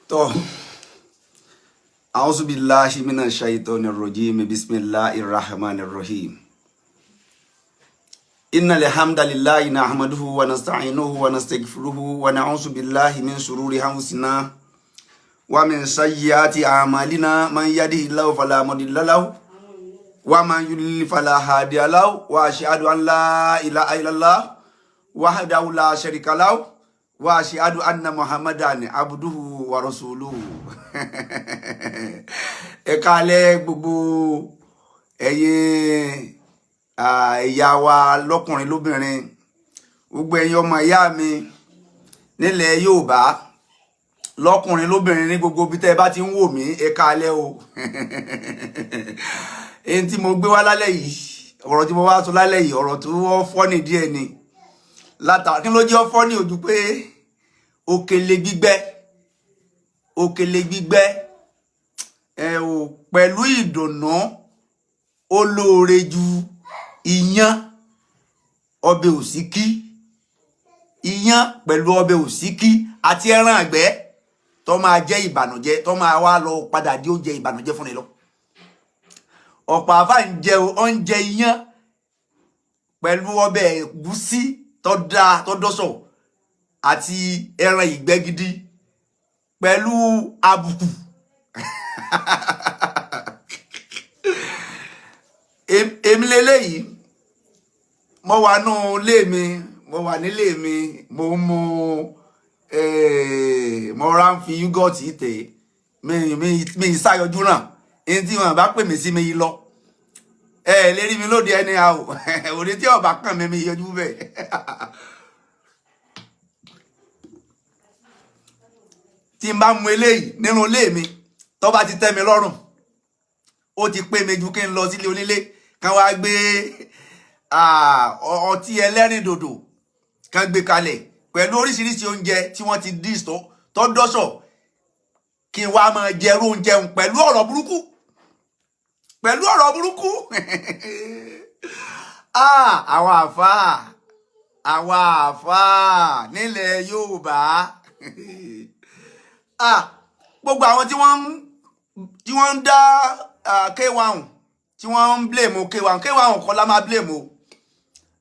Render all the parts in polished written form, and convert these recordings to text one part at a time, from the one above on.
To, a'udhu billahi minash shaitonir rajim. Bismillahir rahmanir rahim. Innal hamdalillahi nahmaduhu wa nasta'inuhu wa nastaghfiruhu wa na'udzu billahi min shururi anfusina wa min sayyiati a'malina. Man yahdihillahu fala mudilla lahu wa man yudlil fala hadiya lahu. Wa ashhadu an la ilaha illallah wahdahu la sharika lahu wa ashhadu anna Muhammadan abduhu wa rasuluhu. Ẹ káalẹ́ gbogbo ẹ̀yin ìyá wa lọ́kùnrin lóbìnrin, gbogbo ẹ̀yin ọmọ ìyá mi nílẹ̀ Yorùbá lọ́kùnrin lóbìnrin ní gbogbo bí tẹ́ bá ti ń wò mí, ẹ káalẹ́ o. Èyí tí mo gbé wá lálẹ́ yìí, ọ̀rọ̀ tí mo wá sọ lálẹ́ yìí, ọ̀rọ̀ tó fọ́nì díẹ̀ ni. Kí ló jẹ́ fọ́nì ojú pé òkèlè gbígbẹ́ pẹ̀lú ìdùnnú olóore ju iyán ọbẹ̀ òsíkí, iyán pẹ̀lú ọbẹ̀ òsíkí àti ẹran àgbẹ̀ tó máa jẹ́ ìbànújẹ́, tó máa wá lọ padà di oúnjẹ ìbànújẹ́ fún ni lọ. Ọ̀pọ̀ àfà ń jẹ oúnjẹ iyán pẹ̀lú ọbẹ̀ ẹ̀gúsí tó dáa tó dọ́sọ̀ àti ẹran ìgbẹ́ gidi pẹ̀lú àbùkù. Èmi lélẹ́yìí, mo wà nù ilé mi, mo wà nílé mi, mo mú mo ra ń fi yúgọ̀tì tè mi ìsáyọjú náà, èyí tí wọn bá pè mí sí mi yìí lọ. Lérí mi lóde ẹni a ò òde tí ọba kàn mi yọjú bẹ́ẹ̀. Tí n bá mú eléyìí nínú ilé mi tó bá ti tẹ́ mi lọ́rùn, ó ti pé mi ju kí n lọ sílé onílé kan wá gbé ọtí ẹlẹ́rìndòdò kan gbé kalẹ̀ pẹ̀lú oríṣiríṣi oúnjẹ tí wọ́n ti dis tó dọ́sọ̀, kí n wá máa jẹrú oúnjẹ pẹ̀lú ọ̀rọ̀ burúkú. Àwọn àfáà nílẹ̀ Yorùbá, gbogbo àwọn tí wọ́n ń dá K1 tí wọ́n ń blame K1 kọ́ la máa blame o.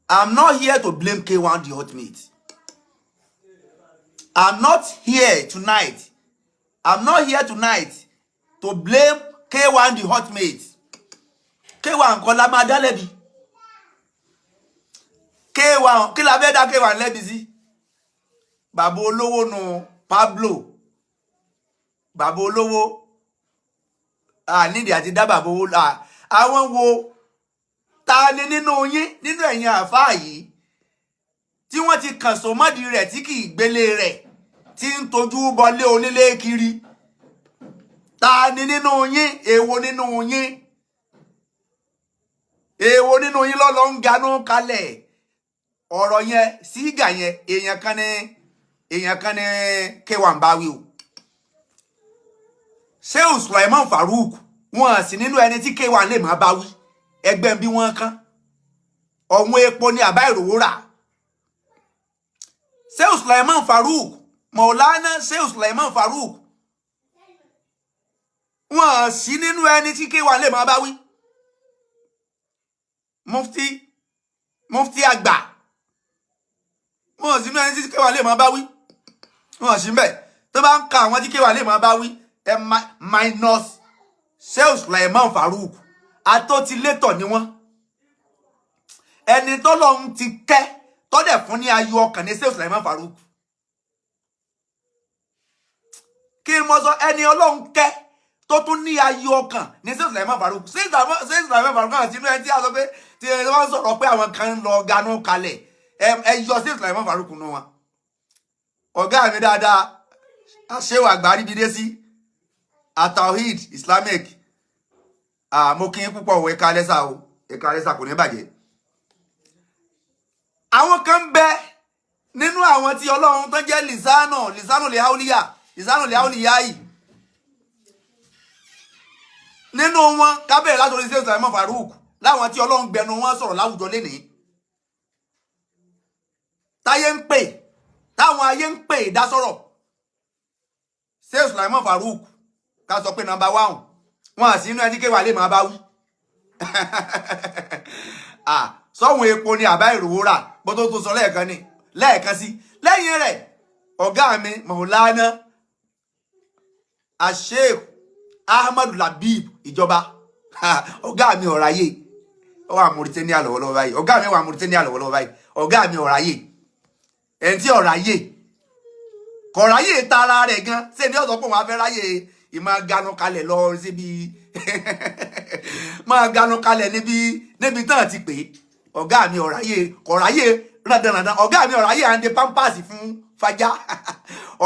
I'm not here to blame K1 the ultimate. I'm not here tonight to blame K1 the ultimate. K1 kọ́ la máa dá lẹ́bi. K1 kí la fẹ́ dá K1 lẹ́bi sí? Bàbá olówó nu Pablo, bàbá olówó nídìí àti dá bàbá owó àwọn wo ta ni nínú yín, nínú ẹ̀yin àfáà yìí tí wọ́n ti kàn sómọ́dì rẹ̀ tí kì í gbélé rẹ̀ tí ń tojú bọlé onílé kiri? Ta ni nínú yín? Èwo nínú yín lọ́lọ́ ń ganú kalẹ̀ ọ̀rọ̀ yẹn sígà yẹn? èèyàn kan ní K1 bá wí o. Shehu Sulaiman Farouk wọn sì nínú ẹni tí K1 lè máa bá wí. Ẹgbẹ́ bí wọ́n kán ọ̀wọ́n epo ní àbá ìrówó rà. Shehu Sulaiman Farouk, Maulana Shehu Sulaiman Farouk wọn sì nínú ẹni tí K1 lè máa bá wí. Mufti àgbà wọn sì nínú ẹni tí K1 lè máa bá wí. Wọn sì ń bẹ̀ tó bá ń ka àwọn tí K1 lè máa bá wí minus Shehu Sulaiman Farouk, àtòtílétọ̀ ni wọ́n. Ẹni tọ́lọ́run ti kẹ́ tọ́dẹ̀ fún ní ayọ̀ ọkàn ní Shehu Sulaiman Farouk. Kí ni mo sọ? Ẹni Ọlọ́run kẹ́ tó tún ní ayọ̀ ọkàn ní Shehu Sulaiman Farouk. Shehu Sulaiman Farouk náà sínú ẹni tí a sọ pé tí wọ́n sọ̀rọ̀ pé àwọn kan ń lọ ganú kalẹ̀, ẹ yọ Shehu Sulaiman Farouk nù wọn. Ọ̀gá mi dáadáa Shehu Àgbárí bídé sí Atawhid Islamic, mo kí n púpọ̀ ẹ̀ka lẹ́sà kò ní bàjẹ́. Àwọn kan ń bẹ nínú àwọn tí Ọlọ́run tó jẹ́ lisanu lè haúlíyà yìí. Nínú wọn kábẹ̀rẹ̀ látòrí Shehu Sulaiman Farouk, láwọn tí Ọlọ́run gbẹnu wọn sọ̀rọ̀ láwùjọ lénìí. Táyé ń pè, táwọn ayé ń pè dá sọ̀rọ̀. Shehu Sulaiman Farouk ká sọ pé number 1 wọn sì inú ẹni kéwà lè máa bá wí sọ́hun epo ni àbá ìròwó rà bó tó sọ lẹ́ẹ̀kan sí lẹ́yìn rẹ̀ ọ̀gá mi Maulana Sheikh Ahmadu Labib ìjọba ọ̀gá mi ọ̀ráyè ó wà Mauritania lọ́wọ́lọ́wọ́ báyìí ọ̀gá mi wà Mauritania lọ́wọ́lọ́wọ́ báyìí ọ̀gá mi ọ̀ráyè ẹni tí ọ̀ráyè kọ̀ráyè tara rẹ̀ gan ṣé ní ọ̀sán pé wọ́n á fẹ́ ráyè ìmọ̀ ganu kalẹ̀ lọ síbi máa ganu kalẹ̀ níbi tán ti pè ọ̀gá mi ọ̀ráyè kọ̀ráyè ràdàràdàn ọ̀gá mi ọ̀ráyè à ń de pampers fún fajá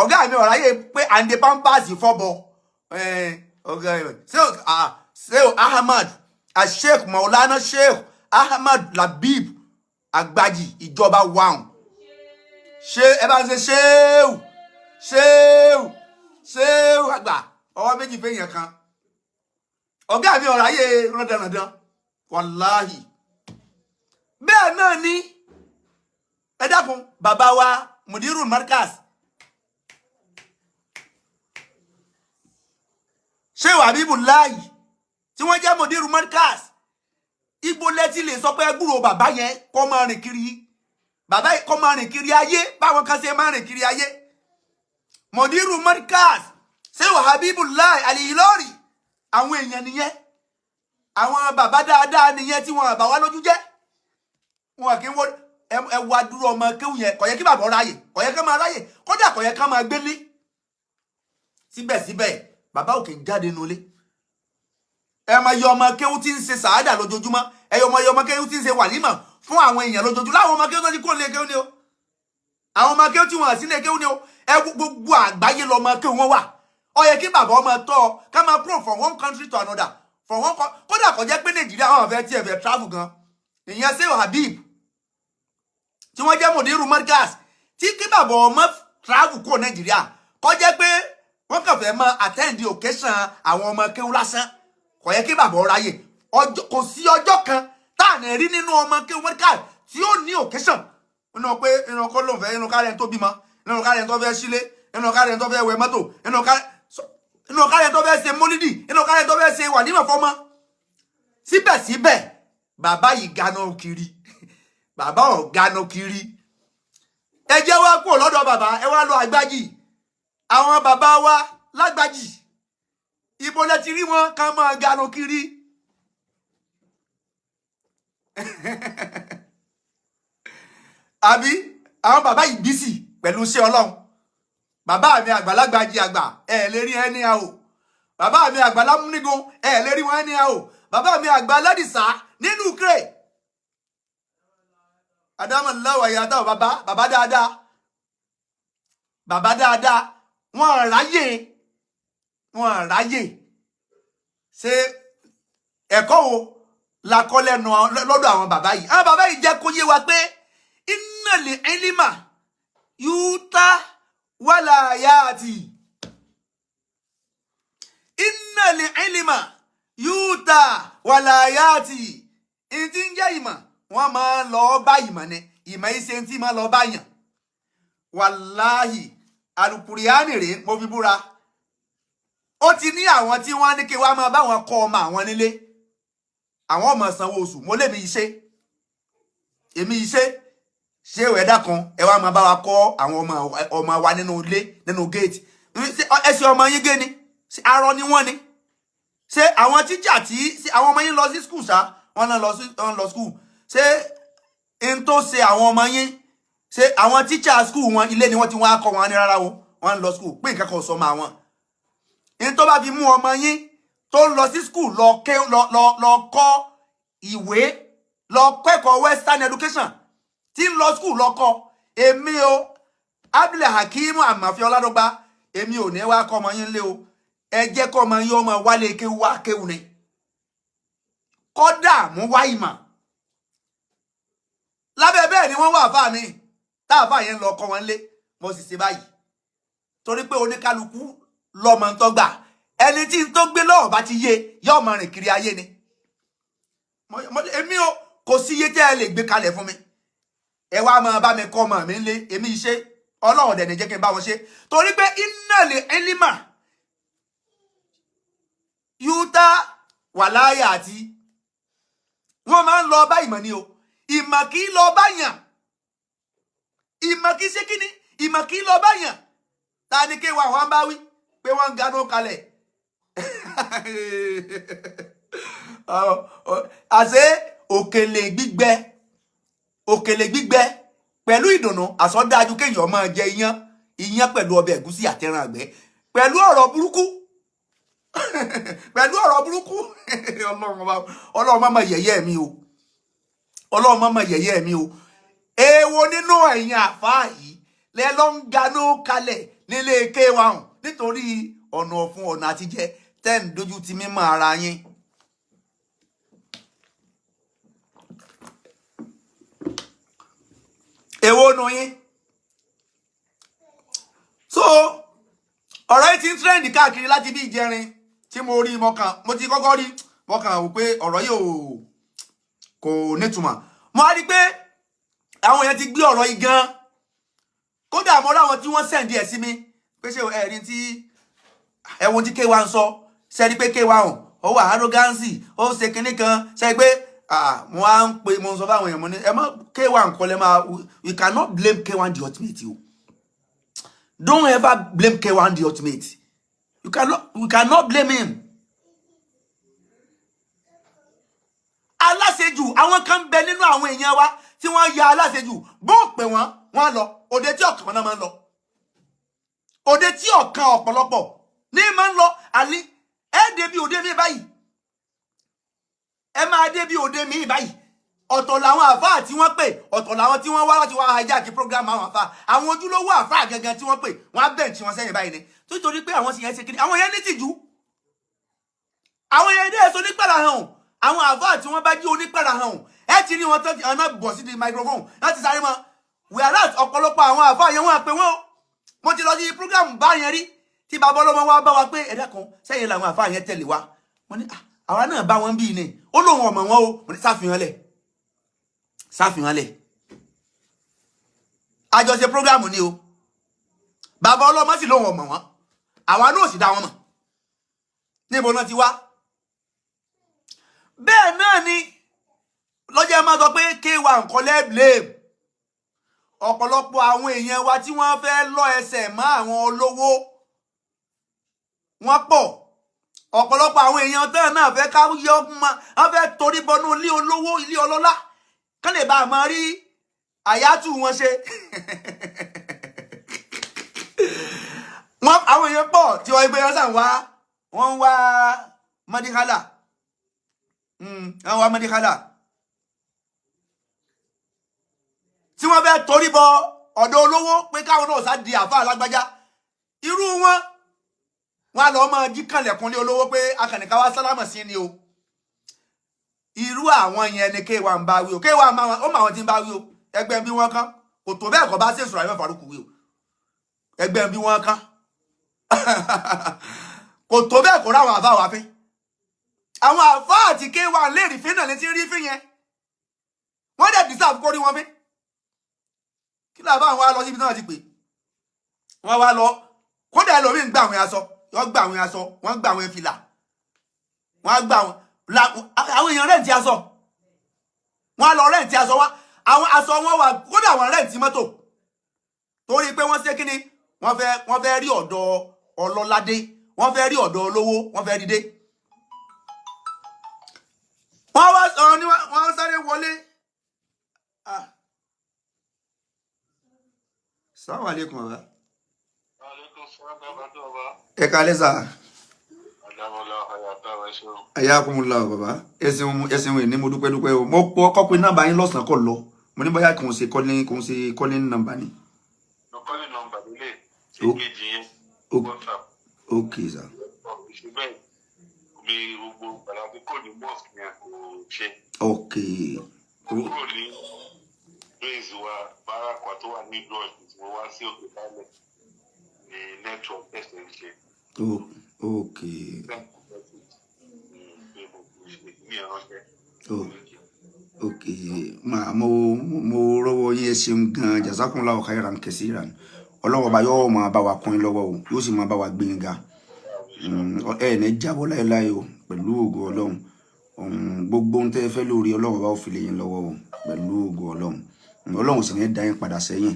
ọ̀gá mi ọ̀ráyè pé à ń de pampers fọ́bọ Sheikh Ahmad Sheikh Maulana Sheikh Ahmad Labib Agbaji ìjọba wàhùn ṣé ẹ bá ń ṣe ṣéwù àgbà ọwọ́ méjì fẹ́yàn kan ọ̀gá mi ọ̀ráyè ràdàràdàn wàláhì bẹ́ẹ̀ náà ni ẹ dákun bàbá wa Mudiru Markaz Sheikh Habibullahi tí wọ́n jẹ́ Mudiru Markaz ibo lẹ́tí lè sọ pé gbúrò bàbá yẹn kó máa rìn kiri bàbá yìí kó máa rìn kiri ayé báwọn kan ṣe máa rìn kiri ayé Mudiru Markaz Sheikh Habibullahi Al-Ilori àwọn èèyàn nìyẹn àwọn bàbá dáadáa nìyẹn tí wọn àbá wá lójú jẹ́ wọn kì í wọ́n ẹwà dúró ọmọ kéwù yẹn kò yẹ kí bàbá ráyè kò yẹ ká máa ráyè kódà kò yẹ ká máa gbélé síbẹ̀síbẹ̀ bàbá òkè ń jáde nulẹ̀ ẹ máa yọ ọmọ kéwù tí ń ṣe sàádà lójoojúmọ́ ẹ yọ ọmọ kéwù tí ń ṣe wàlímà fún àwọn èèyàn lójoojúmọ́ láwọn ọmọ kéwù tó ti kó lé kéwù ni o àwọn ọmọ kéwù tí wọn sí lé kéwù ni o ẹ gbogbo àgbáyé lọmọ kéwù wọn wà ó yẹ kí bàbá ọmọ tọ́ ká máa pro from one country to another from one kódà kò jẹ́ pé Nàìjíríà wọn fẹ́ tiẹ̀ fẹ́ travel gan ìyẹn Sheikh Habib tí wọ́n jẹ́ Mudiru Markaz tí kí bàbá ọmọ travel kó Nàìjíríà kò jẹ́ pé wọ́n kàn fẹ́ máa attend the occasion àwọn ọmọ kéwù lásán kò yẹ kí bàbá ráyè kò sí ọjọ́ kan tá à ní rí nínú ọmọ kéwù Markaz tí ó ní occasion nínú pé inú kó lóun fẹ́ inú kárẹ̀ tó bímọ inú kárẹ̀ tó fẹ́ sílé inú kárẹ̀ tó fẹ́ wẹ mọ́tò inú kárẹ̀ tó fẹ́ ṣe mólídì inú kárẹ̀ tó fẹ́ ṣe wàlímà fọ́mọ síbẹ̀síbẹ̀ bàbá yìí gánà kiri bàbá ò gánà kiri ẹ jẹ́ wá kúrò lọ́dọ̀ bàbá ẹ wá lọ Àgbájì àwọn bàbá wa lágbájì ibo lẹ ti rí wọn ká máa gánà kiri àbí àwọn bàbá yìí bísì pẹ̀lú iṣẹ́ Ọlọ́run bàbá mi Àgbàlagbàjì àgbà ẹ lè rí ẹni a o bàbá mi Àgbàlámúnigun ẹ lè rí wọn ẹni a o bàbá mi Àgbàládìsá nínú Ukraine Adamallahu ayata bàbá dáadáa wọ́n ráyè ṣe ẹ̀kọ́ wo la kọ́ lẹ́nu lọ́dọ̀ àwọn bàbá yìí jẹ́ kó yé wa pé innal ilma yuta wala yati innal ilma yuta wala yati ìtí ń jẹ́ ìmọ̀ wọ́n máa lọ bá ìmọ̀ ni ìmọ̀ iṣẹ́ tí máa lọ bá yàn wàláhì alukuriani rèé mo fi búra ó ti ní àwọn tí wọ́n ní kí wọ́n máa bá wọn kọ́ ọmọ àwọn nílé àwọn ọmọ sanwó oṣù mo lè mi iṣẹ́ èmi iṣẹ́ ṣé ìwé dákan ẹ wá máa bá wa kọ́ àwọn ọmọ wa nínú ilé nínú gate ẹsẹ̀ ọmọ yín gé ni arọ ni wọ́n ni ṣé àwọn tíjà tí àwọn ọmọ yín lọ sí school ṣá wọ́n náà lọ school ṣé n tó ṣe àwọn ọmọ yín ṣé àwọn teacher school wọn ilé ni wọ́n ti wọ́n á kọ́ wọn ní rárá o wọ́n lọ school pé nǹkan kan sọ ma wọn n tó bá fi mú ọmọ yín tó lọ sí school lọ kọ́ ìwé lọ kẹ́kọ̀ọ́ western education tí ń lọ school lọ kọ́ èmi o Abdul Hakeem Amafi Ọládọgba èmi ò ní wá kọ́ ọmọ yín lé o ẹ jẹ́ kọ́ ọmọ yín ọmọ wálé kéwú wá kéwú ni kódà mú wá ìmọ̀ lábẹ́ bẹ́ẹ̀ ni wọ́n wà fáà mi táàfà yẹn lọ kọ́ wọn lé mo sì ṣe báyìí torí pé oníkálukú lọ́mọ tó gbà ẹni tí n tó gbé lọ́wọ́ bá ti yé yóò máa rìn kiri ayé ni èmi o kò sí iye tẹ́ ẹ lè gbé kalẹ̀ fún mi ẹ wá máa bá mi kọ́ ọmọ mi lé èmi ṣe Ọlọ́run dẹ̀ ní jẹ́ kí n bá wọn ṣe torí pé innal ilma yúta wàláyà àti wọ́n máa ń lọ bá ìmọ̀ ni o ìmọ̀ kì í lọ bá yàn ìmọ̀ kì í ṣe kíni ìmọ̀ kì í lọ bá yàn ta ni kéwà wọn bá wí pé wọ́n ń ganú kalẹ̀ àṣé òkèlè gbígbẹ pẹ̀lú ìdùnnú àsọdájú kéèyàn máa jẹ iyán pẹ̀lú ọbẹ̀ ẹ̀gúsí àtẹran àgbẹ̀ pẹ̀lú ọ̀rọ̀ burúkú ọlọ́run má mà yẹ̀yẹ́ mi o ọlọ́run má mà yẹ̀yẹ́ mi o èèwọ̀ nínú ẹ̀yin àfáà yìí lẹ́ lọ ń ganú kalẹ̀ nílé kéwà hàn nítorí ọ̀nà ọ̀fun ọ̀nà àtijẹ tẹ́ ń dojú ti mímọ́ ara yín. èwo nu yín so ọ̀rọ̀ yìí ti ń trend káàkiri láti bí ìjẹrin tí mo rí mo ti kọ́kọ́ rí mọ́kàn wò pé ọ̀rọ̀ yìí kò nítumọ̀ mo á rí pé àwọn èèyàn ti gbé ọ̀rọ̀ yìí gan kódà mo ráwọn tí wọ́n sẹ̀ǹdì ẹ̀ sí mi pé ṣé ẹ̀rí tí ẹ̀wọ̀n tí K1 ń sọ ṣe rí pé K1 ó wà arrogance ó ṣe kinní kan ṣe pé mo á ń pe mo ń sọ fáwọn èèyàn mo ní ẹ mọ K1 kọ́ lẹ́ máa we cannot blame K1 the ultimate o don't ever blame K1 the ultimate we cannot blame him. aláṣejù àwọn kan bẹ nínú àwọn èèyàn wa tí wọ́n ya aláṣejù bó pè wọ́n lọ òde tí ọ̀kan náà máa ń lọ òde tí ọ̀kan ọ̀pọ̀lọpọ̀ ní máa ń lọ àní ẹ dé bí òde mi báyìí ẹ máa dé bí òde mi báyìí ọ̀tọ̀ làwọn àfáà tí wọ́n pè ọ̀tọ̀ làwọn tí wọ́n wá láti wá hijack program àwọn àfáà àwọn ojúlówó àfáà gangan tí wọ́n pè wọ́n á bẹ̀ǹtì wọn sẹ́yìn báyìí ni nítorí pé àwọn sì yẹn ṣe kiri àwọn yẹn ní tìjú àwọn yẹn dé èso nípẹ̀lá hàn àwọn àfáà tí wọ́n bá jí onípẹ̀lá hàn ẹ ti rí wọn tán ọ̀nà bọ̀ sí di microphone láti sáré mọ́ whereas ọ̀pọ̀lọpọ̀ àwọn àfáà yẹn wọ́n á pè wọ́n mo ti lọ sí program bá yẹn rí tí bàbá ọlọ́mọ wa bá wa pé ẹ̀dá kan sẹ́yìn làwọn àfáà yẹn tẹ̀lé wa wọ́n ní àwa náà bá wọn bí ni ó lóun ọmọ wọn o mo ní sáfihàn lẹ̀ àjọṣe program ni o bàbá ọlọ́mọ sì lóun ọmọ wọn àwa náà sì dá wọn mọ̀ níbo náà ti wá bẹ́ẹ̀ náà ni lọ́jọ́ máa sọ pé K1 nǹkan lẹ́blẹ̀m ọ̀pọ̀lọpọ̀ àwọn èèyàn wa tí wọ́n fẹ́ lọ ẹsẹ̀ mọ́ àwọn olówó wọ́n pọ̀ ọ̀pọ̀lọpọ̀ àwọn èèyàn tán náà fẹ́ ká yọ ọmọ wọ́n fẹ́ torí bọnú ilé olówó ilé ọlọ́lá kán lè bá a máa rí àyátù wọn ṣe àwọn èèyàn pọ̀ tí wọ́n gbé yọ́sàn wọ́n wá mọ́díkálà tí wọ́n fẹ́ torí bọ ọ̀dọ̀ olówó pé káwọn náà sá di àfáà lágbájá irú wọn á lọ máa jí kànlẹ̀kùn lé olówó pé akànnìká wá sálámà sí ni o irú àwọn yẹn ni K1 bá wí o K1 ó mà wọn ti ń bá wí o ẹgbẹ́ bí wọ́n kán kò tó bẹ́ẹ̀ kọ́ bá sí ìṣòro àyẹ̀wò Faruku wí o ẹgbẹ́ bí wọ́n kán kò tó bẹ́ẹ̀ kó ráwọn àfáà wá fín àwọn àfáà àti K1 lè rí fín náà létí rí fín yẹn wọ́n dẹ̀ deserve kó rí wọn fín kí ló bá wọn lọ síbi náà ti pè wọ́n wá lọ kódà ẹlòmíì ń gbà àwọn aṣọ wọ́n gbà àwọn aṣọ wọ́n gbà àwọn fìlà wọ́n gbà àwọn èèyàn rẹ̀ǹtì aṣọ wọ́n lọ rẹ̀ǹtì aṣọ wá àwọn aṣọ wọn wà kódà àwọn rẹ̀ǹtì mọ́tò torí pé wọ́n ṣe kíni wọ́n fẹ́ rí ọ̀dọ̀ ọlọ́ládé wọ́n fẹ́ rí ọ̀dọ̀ olówó wọ́n fẹ́ dìde wọ́n wá sọ̀rọ̀ ni wọ́n sáré wọlé. Assalamu alaikum baba. Ẹ kálẹ́ sà. Ayakumullah baba. Ẹ̀sìn wẹ̀ ní mo dúpẹ́ o. Mo kọ́ pé nọ́mbà yín lọ́sàn kọ́ lọ. Mo ní bóyá kò ń ṣe calling nọ́mbà ni. No calling nọ́mbà nílé. Èkejì yẹn. WhatsApp. Okay sà. Mi gbogbo àlàbí kò ní mosque yẹn kò ṣe. Okay. Kúrò ní base wa bárakwa tó wà ní Lodge tí mo wá sí òkè balẹ̀ ní network ẹsẹ̀ ń ṣe. Okay. Okay. Mo rọ́wọ́ yín ṣeun gan jazakumullahu khairan kesiran. Ọlọ́wọ́ bá yóò máa bá wa kún in lọ́wọ́ o yóò sì máa bá wa gbé yín ga ẹ ní jábọ́ láéláé o pẹ̀lú ògo Ọlọ́run gbogbo ohun tẹ́ fẹ́ lórí Ọlọ́run bá fi lè yín lọ́wọ́ o pẹ̀lú ògo Ọlọ́run sì ní dá yín padà sẹ́yìn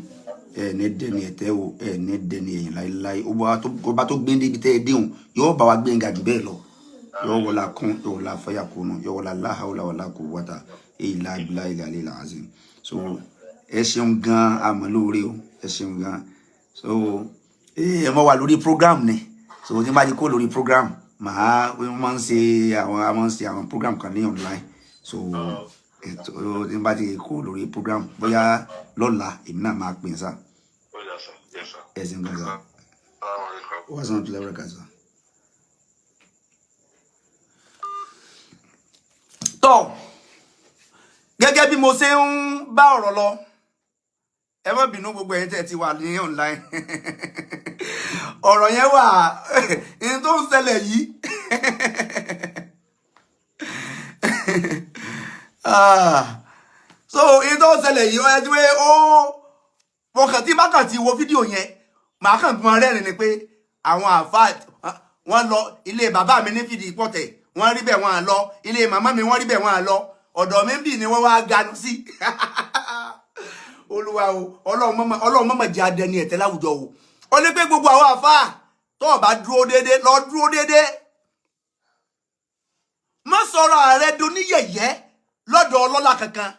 ẹ ní dẹni ẹ̀tẹ́ o ẹ ní dẹni ẹ̀yìn láéláé ọba tó gbé níbi tẹ́ ẹ déhùn yóò bá wa gbé nga jù bẹ́ẹ̀ lọ yóò wọlá kún yóò wọlá fẹ́yà kúnnù yóò wọlá láhàúlà wọlá quwwata illa billahi al-aliyyil azim so ẹ ṣeun gan àmọ́ lóore o ẹ ṣeun gan so ẹ mọ wà lórí program ni so tí n bá di kó lórí program màá máa ń ṣe àwọn program kan ní online so tí n bá di kó lórí program bóyá lọ́la èmi náà máa pè é sá ẹ ṣeun gan sá wọ́n sọ tó lẹ́wọ́rẹ́ kan sá. tọ́ gẹ́gẹ́ bí mo ṣe ń bá ọ̀rọ̀ lọ ẹ má bínú gbogbo ẹ̀yin tẹ́ ti wà ní online ọ̀rọ̀ yẹn wà ní tó ń ṣẹlẹ̀ yìí so ní tó ń ṣẹlẹ̀ yìí ọ̀yẹ́ tí ó fọkàn tí bákan ti wo fídíò yẹn màá kàn bí wọn rẹ́rìn ni pé àwọn àfáà wọn lọ ilé bàbá mi ní fìdí pọ̀tẹ̀ wọ́n rí bẹ́ẹ̀ wọ́n á lọ ilé màmá mi wọ́n rí bẹ́ẹ̀ wọ́n á lọ ọ̀dọ̀ mi ń bì ní wọ́n wá ganu sí olúwa o ọlọ́run mọ̀mọ̀ jẹ́ adẹni ẹ̀tẹ́ láwùjọ o ó ní pé gbogbo àwọn àfáà tó o bá dúró déédéé lọ dúró déédéé má sọ̀rọ̀ ààrẹ doníyẹ̀yẹ́ lọ́dọ̀ ọlọ́lá kankan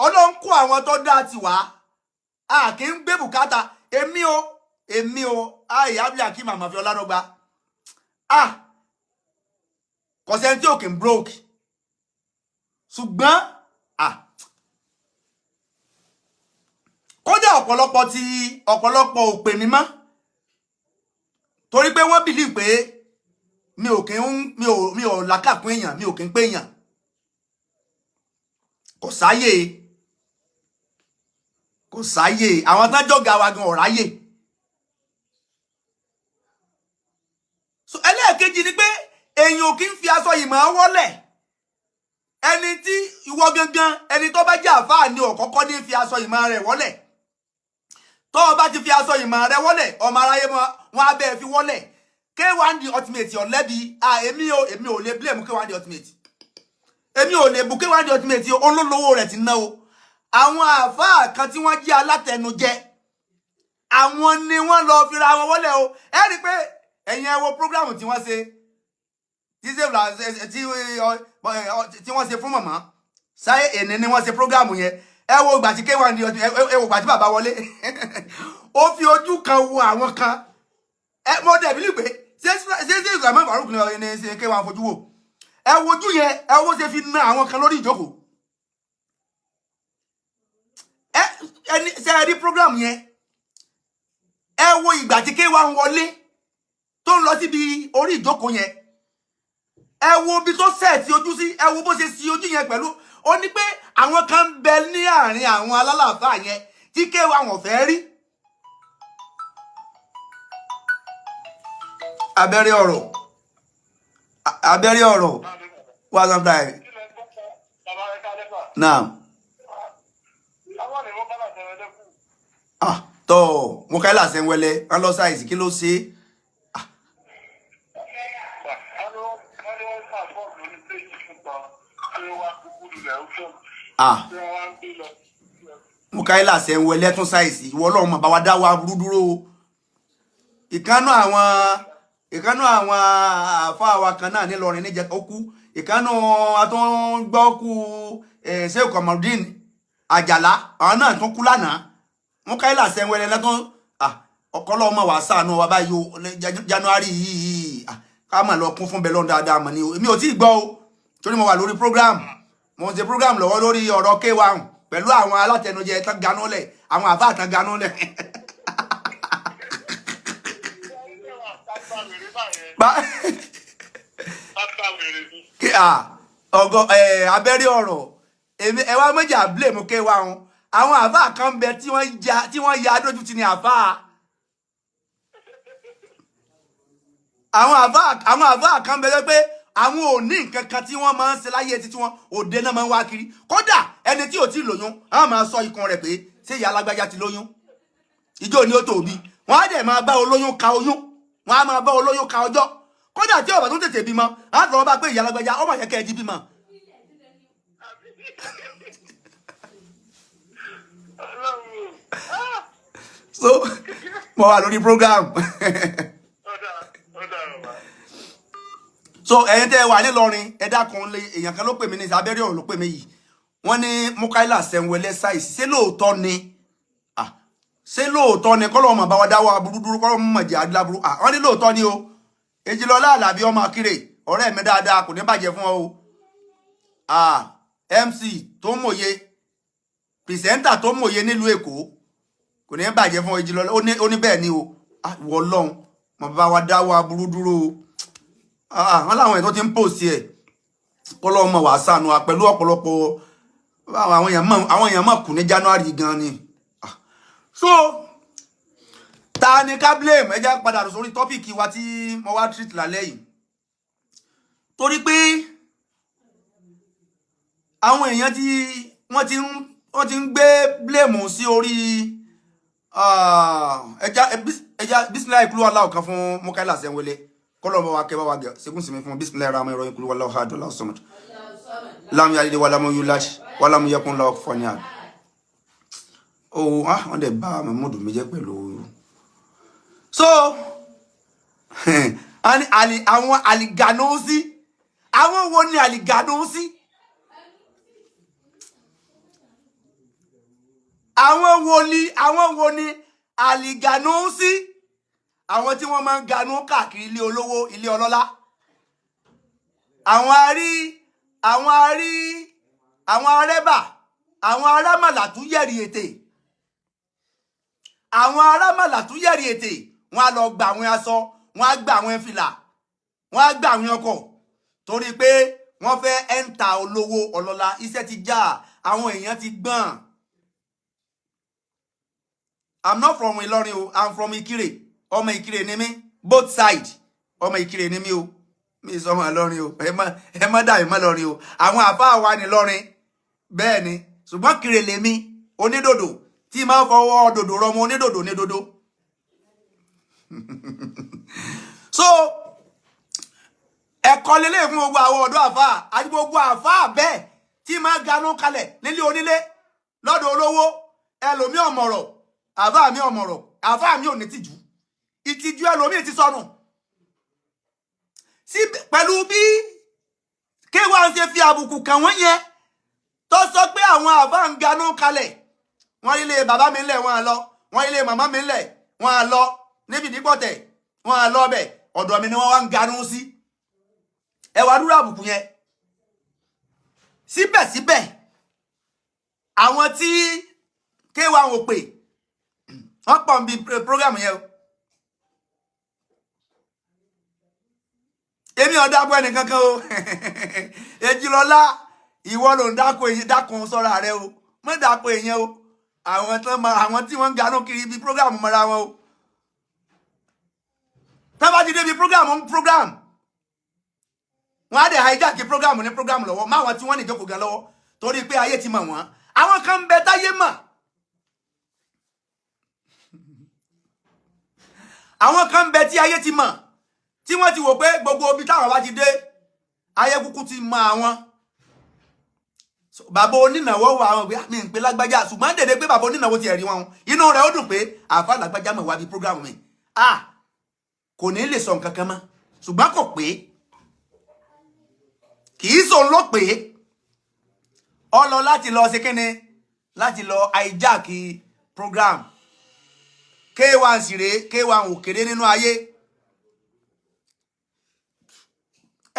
ọlọ́run kó àwọn tó dá tiwa a kì í gbé bùkátà èmi o àyàbí àkí màmá fi ọládọ́gba kò sẹ́ni tí ò kì í broke ṣùgbọ́n kódà ọ̀pọ̀lọpọ̀ ò pè mí mọ́ torí pé wọ́n bìlí pé mi ò lákàkún èèyàn mi ò kí ń pé èèyàn kò sáyè àwọn tán jọ̀gá wa gan ọ̀ráyè so ẹlẹ́ẹ̀kejì ni pé èèyàn ò kí ń fi aṣọ ìmọ̀ wọ́lẹ̀ ẹni tí ìwọ gangan ẹni tó bá jẹ́ àfáà ni ọ̀kọ́kọ́ ní fi aṣọ ìmọ̀ rẹ̀ wọ́lẹ̀ tó o bá ti fi aṣọ ìmọ̀ rẹ̀ wọ́lẹ̀ ọmọ aráyé wọn á bẹ́ẹ̀ fi wọ́lẹ̀ K1 the ultimate ọ̀lẹ́bi èmi ò lè blame K1 the ultimate èmi ò lè bu K1 the ultimate olólówó rẹ̀ ti ná o àwọn àfáà kan tí wọ́n jẹ́ alátẹnujẹ àwọn ni wọ́n lọ fira wọn wọ́lẹ̀ o ẹ rí i pé ẹ̀yin ẹ wo program tí wọ́n ṣe tí wọ́n ṣe fún màmá sáyé èní ni wọ́n ṣe program yẹn ẹ wo ìgbà tí K1 di ẹ wo ìgbà tí bàbá wọlé ó fi ojú kan wo àwọn kan ẹ mọ dẹ̀bí lè pé ṣé Ibrahim Farouk ní ṣe K1 fojú wò ẹ wojú yẹn ẹ wo ṣe fi na àwọn kan lórí ìjókòó ẹni ṣe ẹ rí program yẹn ẹ wo ìgbà tí K1 wọlé tó ń lọ síbi orí ìjókòó yẹn ẹ wo bí tó sẹ́ẹ̀tì ojú sí ẹ wo bó ṣe sí ojú yẹn pẹ̀lú ó ní pé àwọn kan ń bẹ ní àárín àwọn alálàáfáà yẹn tí K1 wọn fẹ́ rí abẹ́rẹ́ ọ̀rọ̀ wà sometimes now tọ́ mo ká ilà sẹ́wẹ́lẹ́ wọ́n lọ sáìsì kí ló ṣe mo ká ilà sẹ́wẹ́lẹ́ tún sáìsì ìwọ ọlọ́run mọ̀ bá wa dá wa dúró ìkánú àwọn àfáà wa kan náà nílọrin níjẹ okú ìkánú àtúngbọ́ kú ṣé Kamaldeen Àjàlá àwọn náà tún kú lánàá mo ká ilà sẹ́wẹ́lẹ́ lẹ́tún ọkọlọ́ ọmọ wa ṣàánú wa báyìí o January yìí ká mà lọ kún fún bẹ́lọ́n dáadáa mọ̀ ni o èmi ò tí ì gbọ́ o torí mo wà lórí program mo ń ṣe program lọ́wọ́ lórí ọ̀rọ̀ K1 pẹ̀lú àwọn alátẹnujẹ tán ganú lẹ̀ àwọn àfáà tán ganú lẹ̀ abẹ́rẹ́ ọ̀rọ̀ ẹ wá méjì blame K1 àwọn àfáà kan bẹ tí wọ́n ya adójú ti ní àfáà àwọn àfáà kan bẹ pé àwọn ò ní nǹkan kan tí wọ́n máa ń ṣe láyé títí wọn òde náà máa ń wá kiri kódà ẹni tí ò tí lóyún àwọn máa sọ ikùn rẹ̀ pé ṣé ìyá alágbájá ti lóyún ìjọ ni ó tóbi wọ́n á dẹ̀ máa bá olóyún ka oyún wọn á máa bá olóyún ka ọjọ́ kódà tí ọba tó tètè bímọ á lọ bá pé ìyá alágbèjà ọmọ yẹ kẹ ẹ di bímọ. So mo wà lórí program. So ẹ̀yin tẹ́ wà nílọrin ẹ dákun lé èèyàn kan ló pè mí ní abẹ́rẹ́ ọ̀rọ̀ ló pè mí yìí wọ́n ní Mukaila Senwele ṣàìsí ṣé lóòótọ́ ni ṣé lóòótọ́ ni kọ́lọ́ ọmọ bá wa dáwọ́ aburú dúró kọ́lọ́ ọmọ jẹ́ adúláburú wọ́n ní lóòótọ́ ni o Ejilọlá Àlàbí ọmọ Akire ọ̀rẹ́ mi dáadáa kò ní bàjẹ́ fún ọ o MC tó mòye pìrìsẹ́ńtà tó mòye nílùú Èkó kò ní bàjẹ́ fún Ejilọlá ó ní bẹ́ẹ̀ ni o wọ́ lọ́hùn mọ̀ bá wa dáwọ́ aburú dúró o wọ́n láwọn ẹ̀ tó ti ń pòsí ẹ̀ kọ́lọ́ ọmọ wà sànù pẹ̀lú ọ̀pọ̀lọpọ̀ àwọn èèyàn mọ̀ kù ní January gan ni. So ta ni ká blame ẹ jẹ́ padà sórí tọ́pìkì wa tí mo wá treat lálẹ́ yìí torí pé àwọn èèyàn tí wọ́n ti ń gbé blame sí orí ẹja bismillah ìkúlú aláwọ̀ kan fún Mukaila Senwele kọ́lọ̀ bá wa kẹ́ bá wa gẹ̀ ṣégún sí mi fún bismillah rahman rahim ìkúlú aláwọ̀ ha dọ́là ọ̀sọ́mọ̀t lam yalid walam yulad walam yakun lahu kufuwan ahad. Wọ́n dẹ̀ bá Mahmood mi jẹ́ pẹ̀lú so àwọn àlìgànósí àwọn wo ni àlìgànósí àwọn wo ni àlìgànósí àwọn tí wọ́n máa ń ganú káàkiri ilé olówó ilé ọlọ́lá àwọn arẹ́bà àwọn arámàlà tún yẹ̀rì ètè àwọn arámàlà tún yẹ̀rì ètè wọ́n á lọ gba àwọn aṣọ wọ́n á gba àwọn fìlà wọ́n á gba àwọn ọkọ̀ torí pé wọ́n fẹ́ ẹ́ńtà olówó ọlọ́lá iṣẹ́ ti já àwọn èèyàn ti gbọ́n. I'm not from Ìlọrin o, I'm from Ìkirè ọmọ Ìkirè ni mí both side ọmọ Ìkirè ni mí o mi sọ ọmọ Ìlọrin o ẹ má dà mí mọ́ Ìlọrin o àwọn àfáà wa ní Ìlọrin bẹ́ẹ̀ ni ṣùgbọ́n Ìkirè lèmi onídòdò tí máa ń fọwọ́ dòdò rọmọ onídòdò ní dodo. So ẹ̀kọ́ lélẹ̀ fún gbogbo àwọn ọ̀dọ́ àfáà àti gbogbo àfáà bẹ́ẹ̀ tí máa ganú kalẹ̀ nílé onílé lọ́dọ̀ olówó ẹlòmí ọ̀mọ̀rọ̀ àfáà mi ọ̀mọ̀rọ̀ àfáà mi ò ní tìjú ìtìjú ẹlòmí ti sọnù sí pẹ̀lú bí kéwàá ń ṣe fi àbùkù kàn wọ́n yẹn tó sọ pé àwọn àfáà ń ganú kalẹ̀ wọ́n ilé bàbá mi ńlẹ̀ wọ́n á lọ wọ́n ilé màmá mi ńlẹ̀ wọ́n á lọ níbi ìdípọ̀tẹ̀ wọ́n á lọ bẹ̀ ọ̀dọ̀ mi ni wọ́n wá ń ganú sí ẹ wá dúró àbùkù yẹn síbẹ̀síbẹ̀ àwọn tí kéwàá wò pé wọ́n pọ̀ ń bi program yẹn o èmi ò dákun ẹnì kankan o Ejilọlá ìwọ ló ń dákun sọ́ra rẹ o mọ́ dákun èèyàn o àwọn tí wọ́n ń ganú kiri ibi program mọ́ra wọn o tán bá ti débi program wọ́n á dẹ̀ hijack program ní program lọ́wọ́ máwọn tí wọ́n ní ìjókòó gan lọ́wọ́ torí pé ayé ti mọ̀ wọ́n àwọn kan ń bẹ táyé mọ̀ àwọn kan ń bẹ tí ayé ti mọ̀ tí wọ́n ti wò pé gbogbo ibi táwọn bá ti dé ayé kúkú ti mọ̀ àwọn bàbá onínáwó wà àwọn pé mi ń pe lágbájá ṣùgbọ́n dédé pé bàbá onínáwó ti ẹ̀rí wọn inú rẹ̀ ó dùn pé àfa lágbájá mọ̀ wá bí program mi kò ní lè sọ nǹkan kan mọ́ ṣùgbọ́n kò pé kì í sọ ló pé ọ lọ láti lọ ṣe kíni láti lọ hijack program K1 sì rèé K1 ò kéré nínú ayé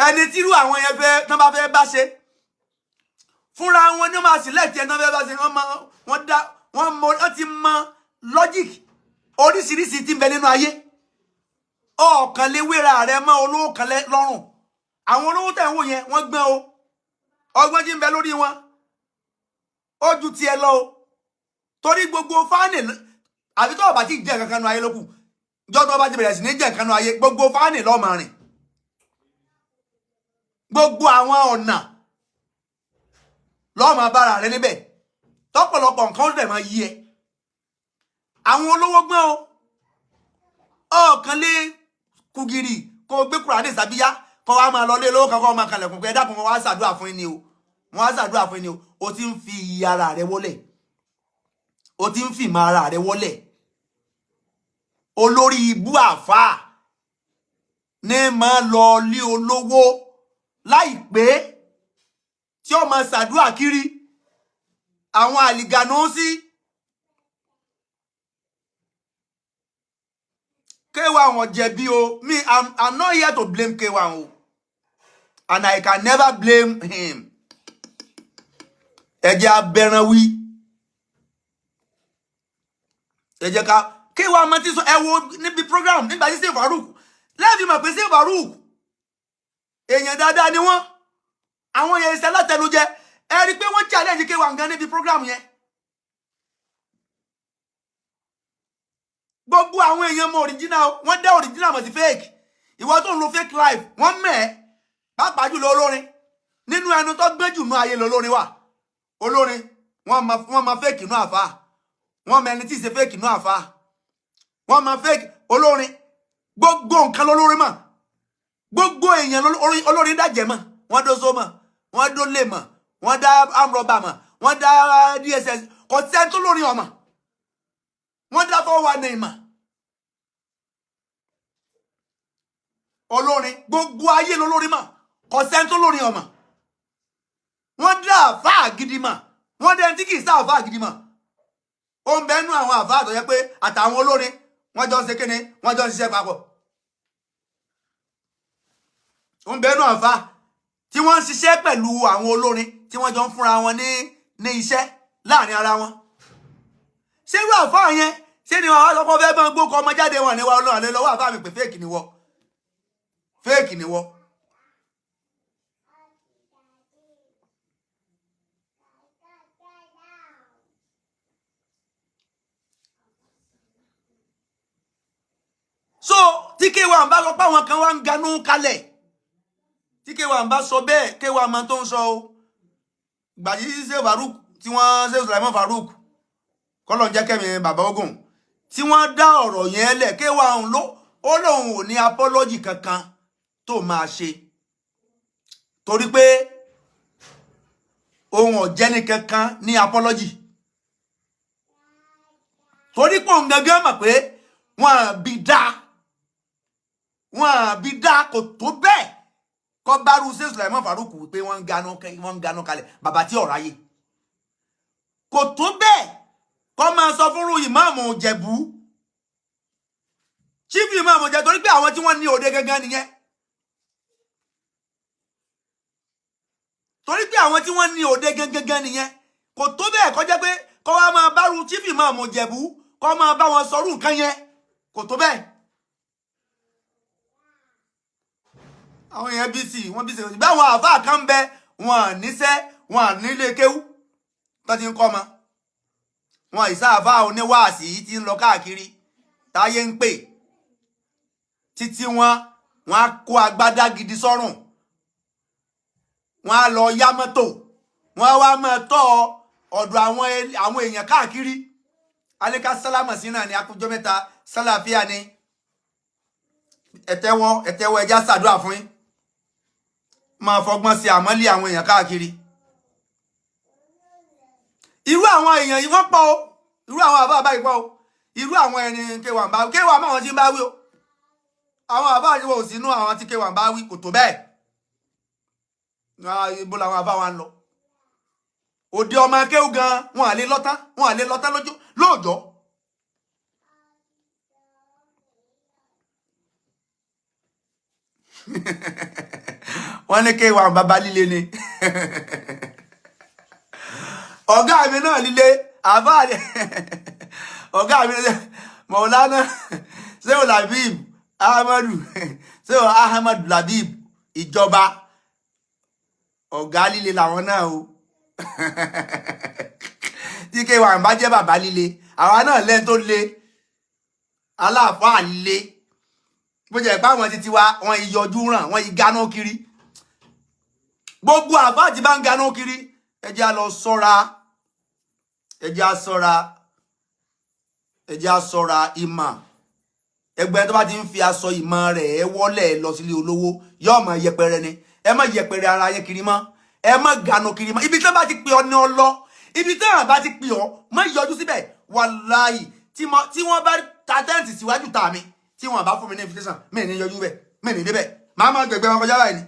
ẹni tírú àwọn yẹn fẹ́ tán bá fẹ́ bá ṣe fúnra wọn ní máa select ẹni tán fẹ́ bá ṣe wọ́n ti mọ logic oríṣiríṣi tí ń bẹ nínú ayé ọ̀kan lè wéra rẹ mọ́ olówó kan lọ́rùn àwọn olówó tẹ̀ ń wò yẹn wọ́n gbọ́n o ọgbọ́n tí ń bẹ lórí wọn ó ju tiẹ̀ lọ o torí gbogbo fáànì àbí tó bá ti jẹ́ nǹkan kan nu ayé lókù jọ́ tó bá ti bẹ̀rẹ̀ sí ní jẹ́ nǹkan nu ayé gbogbo fáànì lọ́mọ rìn gbogbo àwọn ọ̀nà lọ́mọ bára rẹ níbẹ̀ tọ́pọ̀lọpọ̀ nǹkan ó dẹ̀ máa yí ẹ àwọn olówó gbọ́n o ọ̀kan lè kugiri kó gbé Kùránì sábíyá kó wá máa lọ lé lówó kan kó máa kalẹ̀kùn pé ẹ dákun wọn wá ṣàdúrà fún yín ni o wọn wá ṣàdúrà fún yín ni o ti ń fi iye ara rẹ wọlẹ̀ o ti ń fi ìmọ̀ ara rẹ wọlẹ̀ olórí ibú àfáà ní máa lọ lé olówó láìpẹ́ tí ó máa ṣàdúrà kiri àwọn àlìgànú sí K1 wọn jẹ̀bi o me I'm not here to blame K1 o and I can never blame him ẹ jẹ́ abẹ́ràn wí ẹ jẹ́ ká K1 mọ́ tí sọ ẹ wo níbi program nígbà tí Sèé Farouk lẹ́ẹ̀fì mọ̀ pé Sèé Farouk èèyàn dáadáa ni wọ́n àwọn yẹn ìṣẹ́ látẹnujẹ ẹ rí pé wọ́n challenge K1 gan níbi program yẹn gbogbo àwọn èèyàn mọ original wọ́n dá original mọ̀ sí fake ìwọ tó ń lo fake life wọ́n mẹ́ pàápàá jùlọ olórin nínú ẹnu tó gbé jù nú ayé lolórin wà olórin wọ́n ma fake inú àfáà wọ́n mẹ́ni tí ṣe fake inú àfáà wọ́n ma fake olórin gbogbo nǹkan lolórin mọ̀ gbogbo èèyàn olórin dájẹ́ mọ̀ wọ́n dó so mọ̀ wọ́n dó lè mọ̀ wọ́n dá amrọ̀bà mọ̀ wọ́n dá DSS kò sẹ́ni tó lórin ọmọ wọ́n dá fọ́ wa ní ìmọ̀ olórin gbogbo ayé lolórin mọ̀ kò sẹ́ni tó lórin ọmọ wọ́n dá àfáà gidi mọ̀ wọ́n dá ẹni tí kì í sá àfáà gidi mọ̀ ó ń bẹ́nu àwọn àfáà tó yẹ pé àtàwọn olórin wọ́n jọ ń ṣe kíni wọ́n jọ ń ṣiṣẹ́ papọ̀ ó ń bẹ́nu àfáà tí wọ́n ń ṣiṣẹ́ pẹ̀lú àwọn olórin tí wọ́n jọ ń fúnra wọn ní iṣẹ́ láàrin ara wọn ṣé irú àfáà yẹn ṣé ni àwọn ọkọ̀ fẹ́ bá gbókọ̀ ọmọ jáde wọn ní wa ọlọ́run lé lọ́wọ́ àfáà mi pé fake ni wọ́ fake ni wọ́ so tí K1 bá lọ pa àwọn kan wá ń ganú kalẹ̀ tí K1 bá sọ bẹ́ẹ̀ K1 máa tó ń sọ o gbàjí Sèé Farouk tí wọ́n Sèé Sulaiman Farouk kọ́lọ̀ jẹ́ kẹ́mi bàbá ogun tí wọ́n dá ọ̀rọ̀ yẹn lẹ̀ K1 ó lóun ò ní apology kankan tó máa ṣe torí pé òun ò jẹ́ ní kankan ní apology torí pé òun gangan mọ̀ pé wọ́n bí dá kò tó bẹ́ẹ̀ kọ́ bá rú Sèé Sulaiman Farouk pé wọ́n ń ganú kalẹ̀ bàbá tí ọ̀rọ̀ ayé kò tó bẹ́ẹ̀ kọ́ máa sọ fúnrú ìmáàmù Ìjẹ̀bú chief ìmáàmù Ìjẹ̀bú torí pé àwọn tí wọ́n ní òde gangan nìyẹn torí pé àwọn tí wọ́n ní òde gangan nìyẹn kò tó bẹ́ẹ̀ kọ́ jẹ́ pé kọ́ wá máa bá rú chief ìmáàmù Ìjẹ̀bú kọ́ máa bá wọn sọrú nǹkan yẹn kò tó bẹ́ẹ̀ àwọn èèyàn bísí wọ́n bísí báwọn àfáà kan bẹ wọn níṣẹ́ wọn nílé kéwú tó ti ń kọ́ mọ́ wọn ìsáàfà oníwàásí tí ń lọ káàkiri táyé ń pè títí wọn á kó agbádá gidi sọ́rùn wọn á lọ yá mọ́tò wọn á wá máa tọ́ ọ̀dọ̀ àwọn èèyàn káàkiri alẹ́ka sálámà sí náà ní akújọ́ mẹ́ta sálàfíà ni ẹ̀tẹ́wọ́ ẹja ṣàdúrà fún yín máa fọgbọ́n sí àmọ́lé àwọn èèyàn káàkiri irú àwọn èèyàn yìí wọ́n pọ̀ o irú àwọn àbá àbáyìí pọ̀ o irú àwọn ẹni K1 bá K1 máa wọn tí ń bá wí o àwọn àbá àyíwọ̀ ò sínú àwọn tí K1 bá wí kò tó bẹ́ẹ̀ ibo làwọn àbá wa ń lọ òde ọmọ akéwù gan wọn à lè lọ́tán lóòjọ́ wọ́n ní K1 bàbá líle ni ọ̀gá mi náà líle àbáàdé ọ̀gá mi Maulana Shehu Labib Ahmadu Labib ìjọba ọ̀gá líle làwọn náà o tí K1 bá jẹ́ bàbá líle àwa náà lẹ́ni tó le aláàfáà líle bó jẹ́ pé àwọn títí wa wọ́n ìyọjú ràn wọ́n ìganá kiri gbogbo àfáà tí bá ń ganá kiri ẹ jẹ́ á lọ ṣọ́ra ẹ jẹ́ á ṣọ́ra ìmọ̀ ẹgbẹ́ tó bá ti ń fi aṣọ ìmọ̀ rẹ̀ wọlé lọ sílé olówó yóò máa yẹpẹrẹ ni ẹ má yẹpẹrẹ ara yẹn kiri mọ́ ẹ má ganu kiri mọ́ ibi tí wọ́n bá ti pè ọ́ ní ọlọ́ ibi tí wọ́n bá ti pè ọ́ má yọjú síbẹ̀ wàláhì tí wọ́n bá ta tẹ́ǹtì síwájú tà mí tí wọ́n bá fún mi ní invitation mi ní yọjú bẹ̀ mi ní débẹ̀ màá máa gbẹ̀gbẹ̀ wọn kọjá báyìí ni.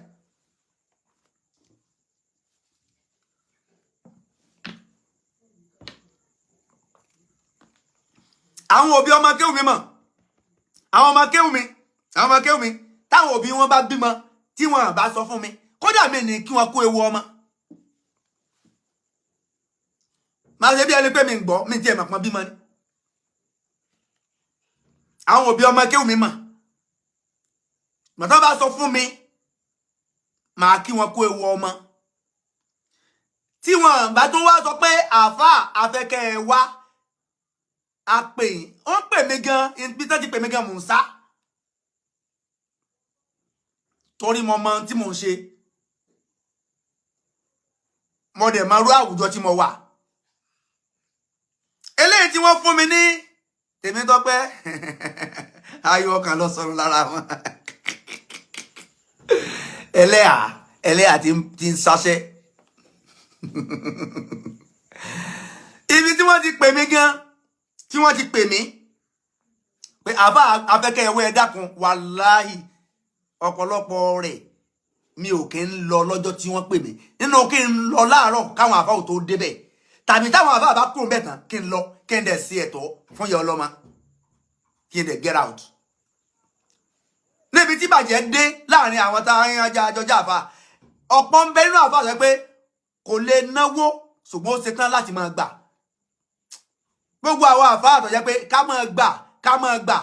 àwọn òbí ọmọ kéwù mi mọ̀ àwọn ọmọ kéwù mi táwọn òbí wọn bá bímọ tí wọn bá sọ fún mi kódà mi ní kí wọn kó ewu ọmọ máa ṣe bí ẹni pé mi ń gbọ́ mi tiẹ̀ mọ̀ pọ́n bímọ ni àwọn òbí ọmọ kéwù mi mọ̀ mọ̀tọ́ bá sọ fún mi màá kí wọn kó ewu ọmọ tí wọn bá tún wá sọ pé àáfàá afẹ́kẹ́ ẹ wá a pè yín wọ́n pè mí gan ibi tó ti pè mí gan mò ń sá torí mo mọ tí mò ń ṣe mo dẹ̀ máa rú àwùjọ tí mo wà eléyìí tí wọ́n fún mi ní Tèmítọ́pẹ́ ayọ̀ ọkàn lọ sọ̀rọ̀ lára wọn ẹlẹ́yà tí ń sáṣẹ́ ibi tí wọ́n ti pè mí gan tí wọ́n ti pè mí pé àbá afẹ́kẹ́ ẹwẹ́ dákun wàláhì ọ̀pọ̀lọpọ̀ rẹ̀ mi ò kí ń lọ lọ́jọ́ tí wọ́n pè mí nínú kí ń lọ láàárọ̀ káwọn àfáà tó débẹ̀ tàbí táwọn àfáà bá kúrò bẹ́ẹ̀ tán kí ń lọ kí ń dẹ̀ sí ẹ̀tọ́ fún ìyá ọlọ́mọ kí ń dẹ̀ get out níbi tí bàjẹ́ dé láàrin àwọn táwọn àjọjà àfáà ọ̀pọ̀ ń bẹ nínú àfáà sọ pé kò lè náwó ṣùgbọ́n ó ṣe tán láti máa gbà gbogbo àwọn àfáà tó jẹ́ pé ká máa gbà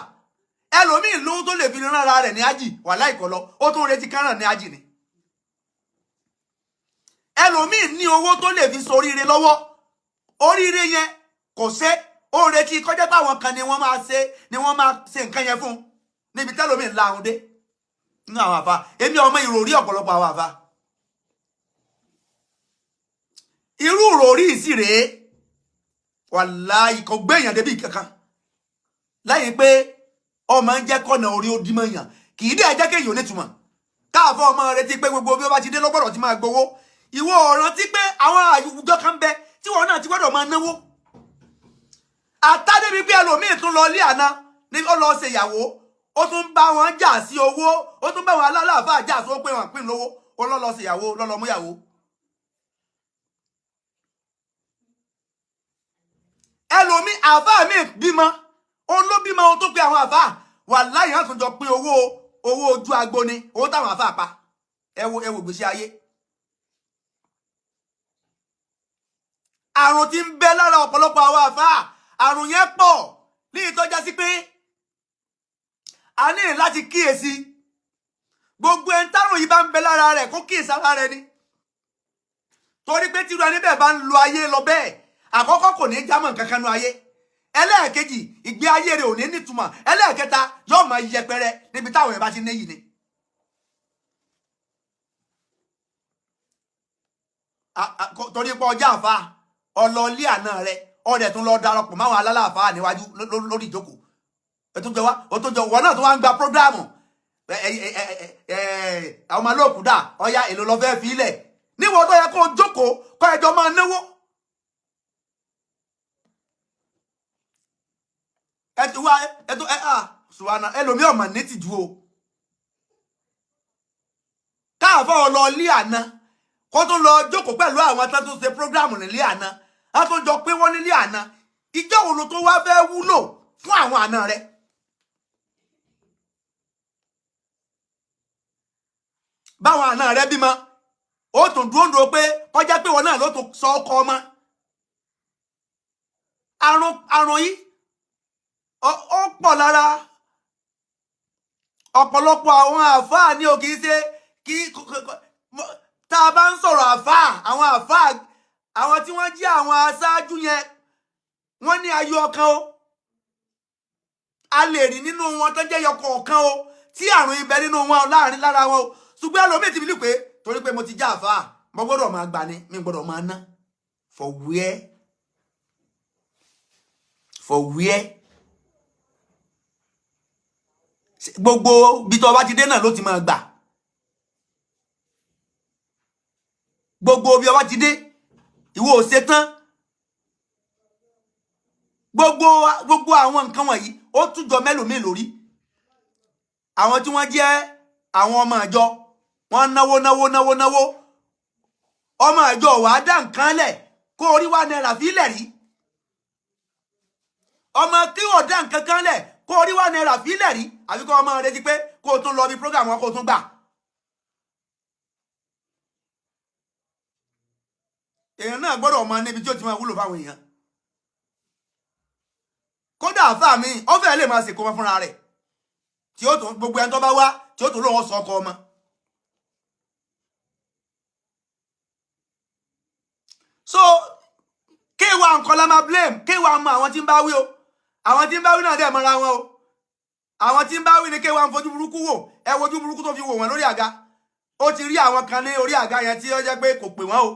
ẹlòmíì lówó tó lè fi rán ara rẹ̀ ní ájì wà láìkọ́ lọ ó tún retí káràn ní ájì ni ẹlòmíì ní owó tó lè fi soríire lọ́wọ́ oríire yẹn kò ṣe ó retí kọjá pé àwọn kan ni wọ́n máa ṣe nǹkan yẹn fún níbi tẹ́lòmíì ńlá àwọn dé nínú àwọn àfáà èmi ọmọ ìròrí ọ̀pọ̀lọpọ̀ àwọn àfáà irú ìròrí sì rèé wàláhì kò gbé èèyàn débi kankan lẹ́yìn pé ọmọ ń jẹ́ kọ́nà orí ó dí mọ́yàn kì í dẹ̀ jẹ́ kéèyàn nítumọ̀ káàfọ́ ọmọ rẹ ti pé gbogbo bí ó bá ti dé lọ́gbọ̀dọ̀ ti máa gbowó ìwọ ọ̀ràn ti pé àwọn àwùjọ kan bẹ tí wọn náà ti gbọ́dọ̀ máa náwó àtàdébi pé ẹlòmíì tún lọ ilé àná ní ó lọ ṣe ìyàwó ó tún bá wọn jà sí owó ó tún bá wọn alálàáfáà jà sí owó pé wọn pín lówó ó lọ ṣe ìyàwó lọ mú ìyàwó ẹlòmí àfáà mi bímọ òun ló bímọ ohun tó pe àwọn àfáà wàláhì hàn tún jọ pín owó ojú agbo ni owó táwọn àfáà pa ẹ wo gbèsè ayé àrùn tí ń bẹ lára ọ̀pọ̀lọpọ̀ àwọn àfáà àrùn yẹn pọ̀ ní ìtọ́já sí pé a ní láti kíyèsí gbogbo ẹni tárùn yìí bá ń bẹ lára rẹ̀ kó kíyèsí ara rẹ̀ ni torí pé tírú ẹni bẹ́ẹ̀ bá ń lo ayé lọ bẹ́ẹ̀ àkọ́kọ́ kò ní jámọ́ kankan nú ayé ẹlẹ́ẹ̀kejì ìgbé ayé rẹ̀ ò ní nítumọ̀ ẹlẹ́ẹ̀kẹta yóò máa yẹpẹrẹ níbi táwọn ẹ̀ bá ti níyì ni. torí pé ọjà àfa ọlọ́ọ̀lì àná rẹ ọ̀rẹ́ tún lọ darapọ̀ máwọn alálàáfà níwájú lórí ìjókòó ètòjọ wọn náà tó wá ń gba prógráàmù ọmọ olóòkúdà ọya èlò lọ fẹ́ fi ilẹ̀ níwọ̀n tó yẹ kó jókòó kọ́ ẹjọ́ máa náwó. ṣùgbọ́n ẹlòmí ọmọ ní tìjú o káàfọ́ ọlọ́ọ̀lì àná kó tún lọ jókòó pẹ̀lú àwọn tó tún ṣe prógráàmù nílé àná a tún jọ pé wọ́n nílé àná ìjọ wo ló tó wá fẹ́ wúlò fún àwọn àna rẹ̀. báwọn àna rẹ̀ bímọ ó tún dúró pé kọjá pé wọn náà ló tún sọ ọkọ ọmọ àrùn yìí ó pọ̀ lára ọ̀pọ̀lọpọ̀ àwọn àfáà ní o kìí ṣe kí tá a bá ń sọ̀rọ̀ àfáà àwọn tí wọ́n jẹ́ àwọn aṣáájú yẹn wọ́n ní ayọ̀ ọkàn o a lè rí nínú wọn tó jẹ́ yọkọ̀ ọ̀kan o tí àrùn ibẹ̀ nínú wọn láàrin lára wọn o ṣùgbọ́n ẹlòmíì ti fi lè pé torí pé mo ti já àfáà mo gbọ́dọ̀ máa gbà ní mi gbọ́dọ̀ máa ná for where gbogbo bí tó bá ti dé náà ló ti máa gbà gbogbo bí ó bá ti dé ìwọ ò ṣe tán gbogbo àwọn nǹkan wọ̀nyí ó tún jọ mélòó lórí àwọn tí wọ́n jẹ́ àwọn ọmọ ìjọ wọ́n náwó ọmọ ìjọ wàá dá nǹkan lẹ̀ kó orí wá náírà fílẹ̀ rí ọmọ kí wọ́n dá nǹkan kan lẹ̀ kó orí wá náírà fílẹ̀ rí àbí kó ọmọ retí pé kó o tún lọ bí program wọn kó o tún gbà. èèyàn náà gbọ́dọ̀ mọ níbi tí ó ti máa wúlò fáwọn èèyàn kódà àfáà mi ó fẹ́ lè máa ṣèkó wọn fúnra rẹ̀ tí ó tún gbogbo ẹni tó bá wá tí ó tún lóun sọ ọkọ ọmọ. so kéwà nǹkan la máa blame kéwà mọ àwọn tí ń bá wí o àwọn tí ń bá wí náà dẹ̀ mọ́ra wọn o àwọn tí ń bá wí ni kéwà ń fojú burúkú wò ẹ wojú burúkú tó fi wò wọ́n lórí àga ó ti rí àwọn kan ní orí àga yẹn tí ó jẹ́ pé kò pè wọ́n o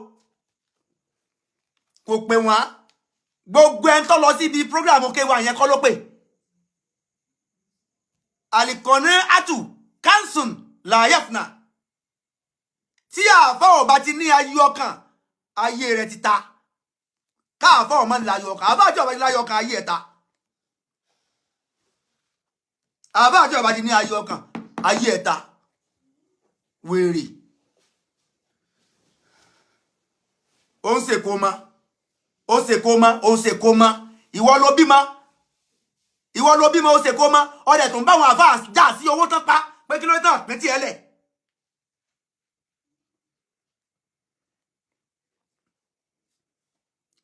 kò pè wọ́n gbogbo ẹni tó lọ sí ibi prógrámù kéwà yẹn kọ́ ló pè alikọ̀ní atu kansun layefna tí àfọ́ ò bá ti ní ayé ọkàn ayé rẹ̀ ti ta káàfọ́ ọmọ níláyọ̀ ọkàn àbájọ́ ọba níláyọ̀ ọkàn ayé ẹ̀ta àbájọ́ ọba ti ní ayé ọkàn ayé ẹ̀ta wèrè ó ń ṣèkó mọ́ ó ṣèkó mọ́ ìwọ ló bímọ ó ṣèkó mọ́ ọdẹ tó ń bá wọn àfáà já sí owó tán pa pé kí ló tán pín tí ẹ lẹ̀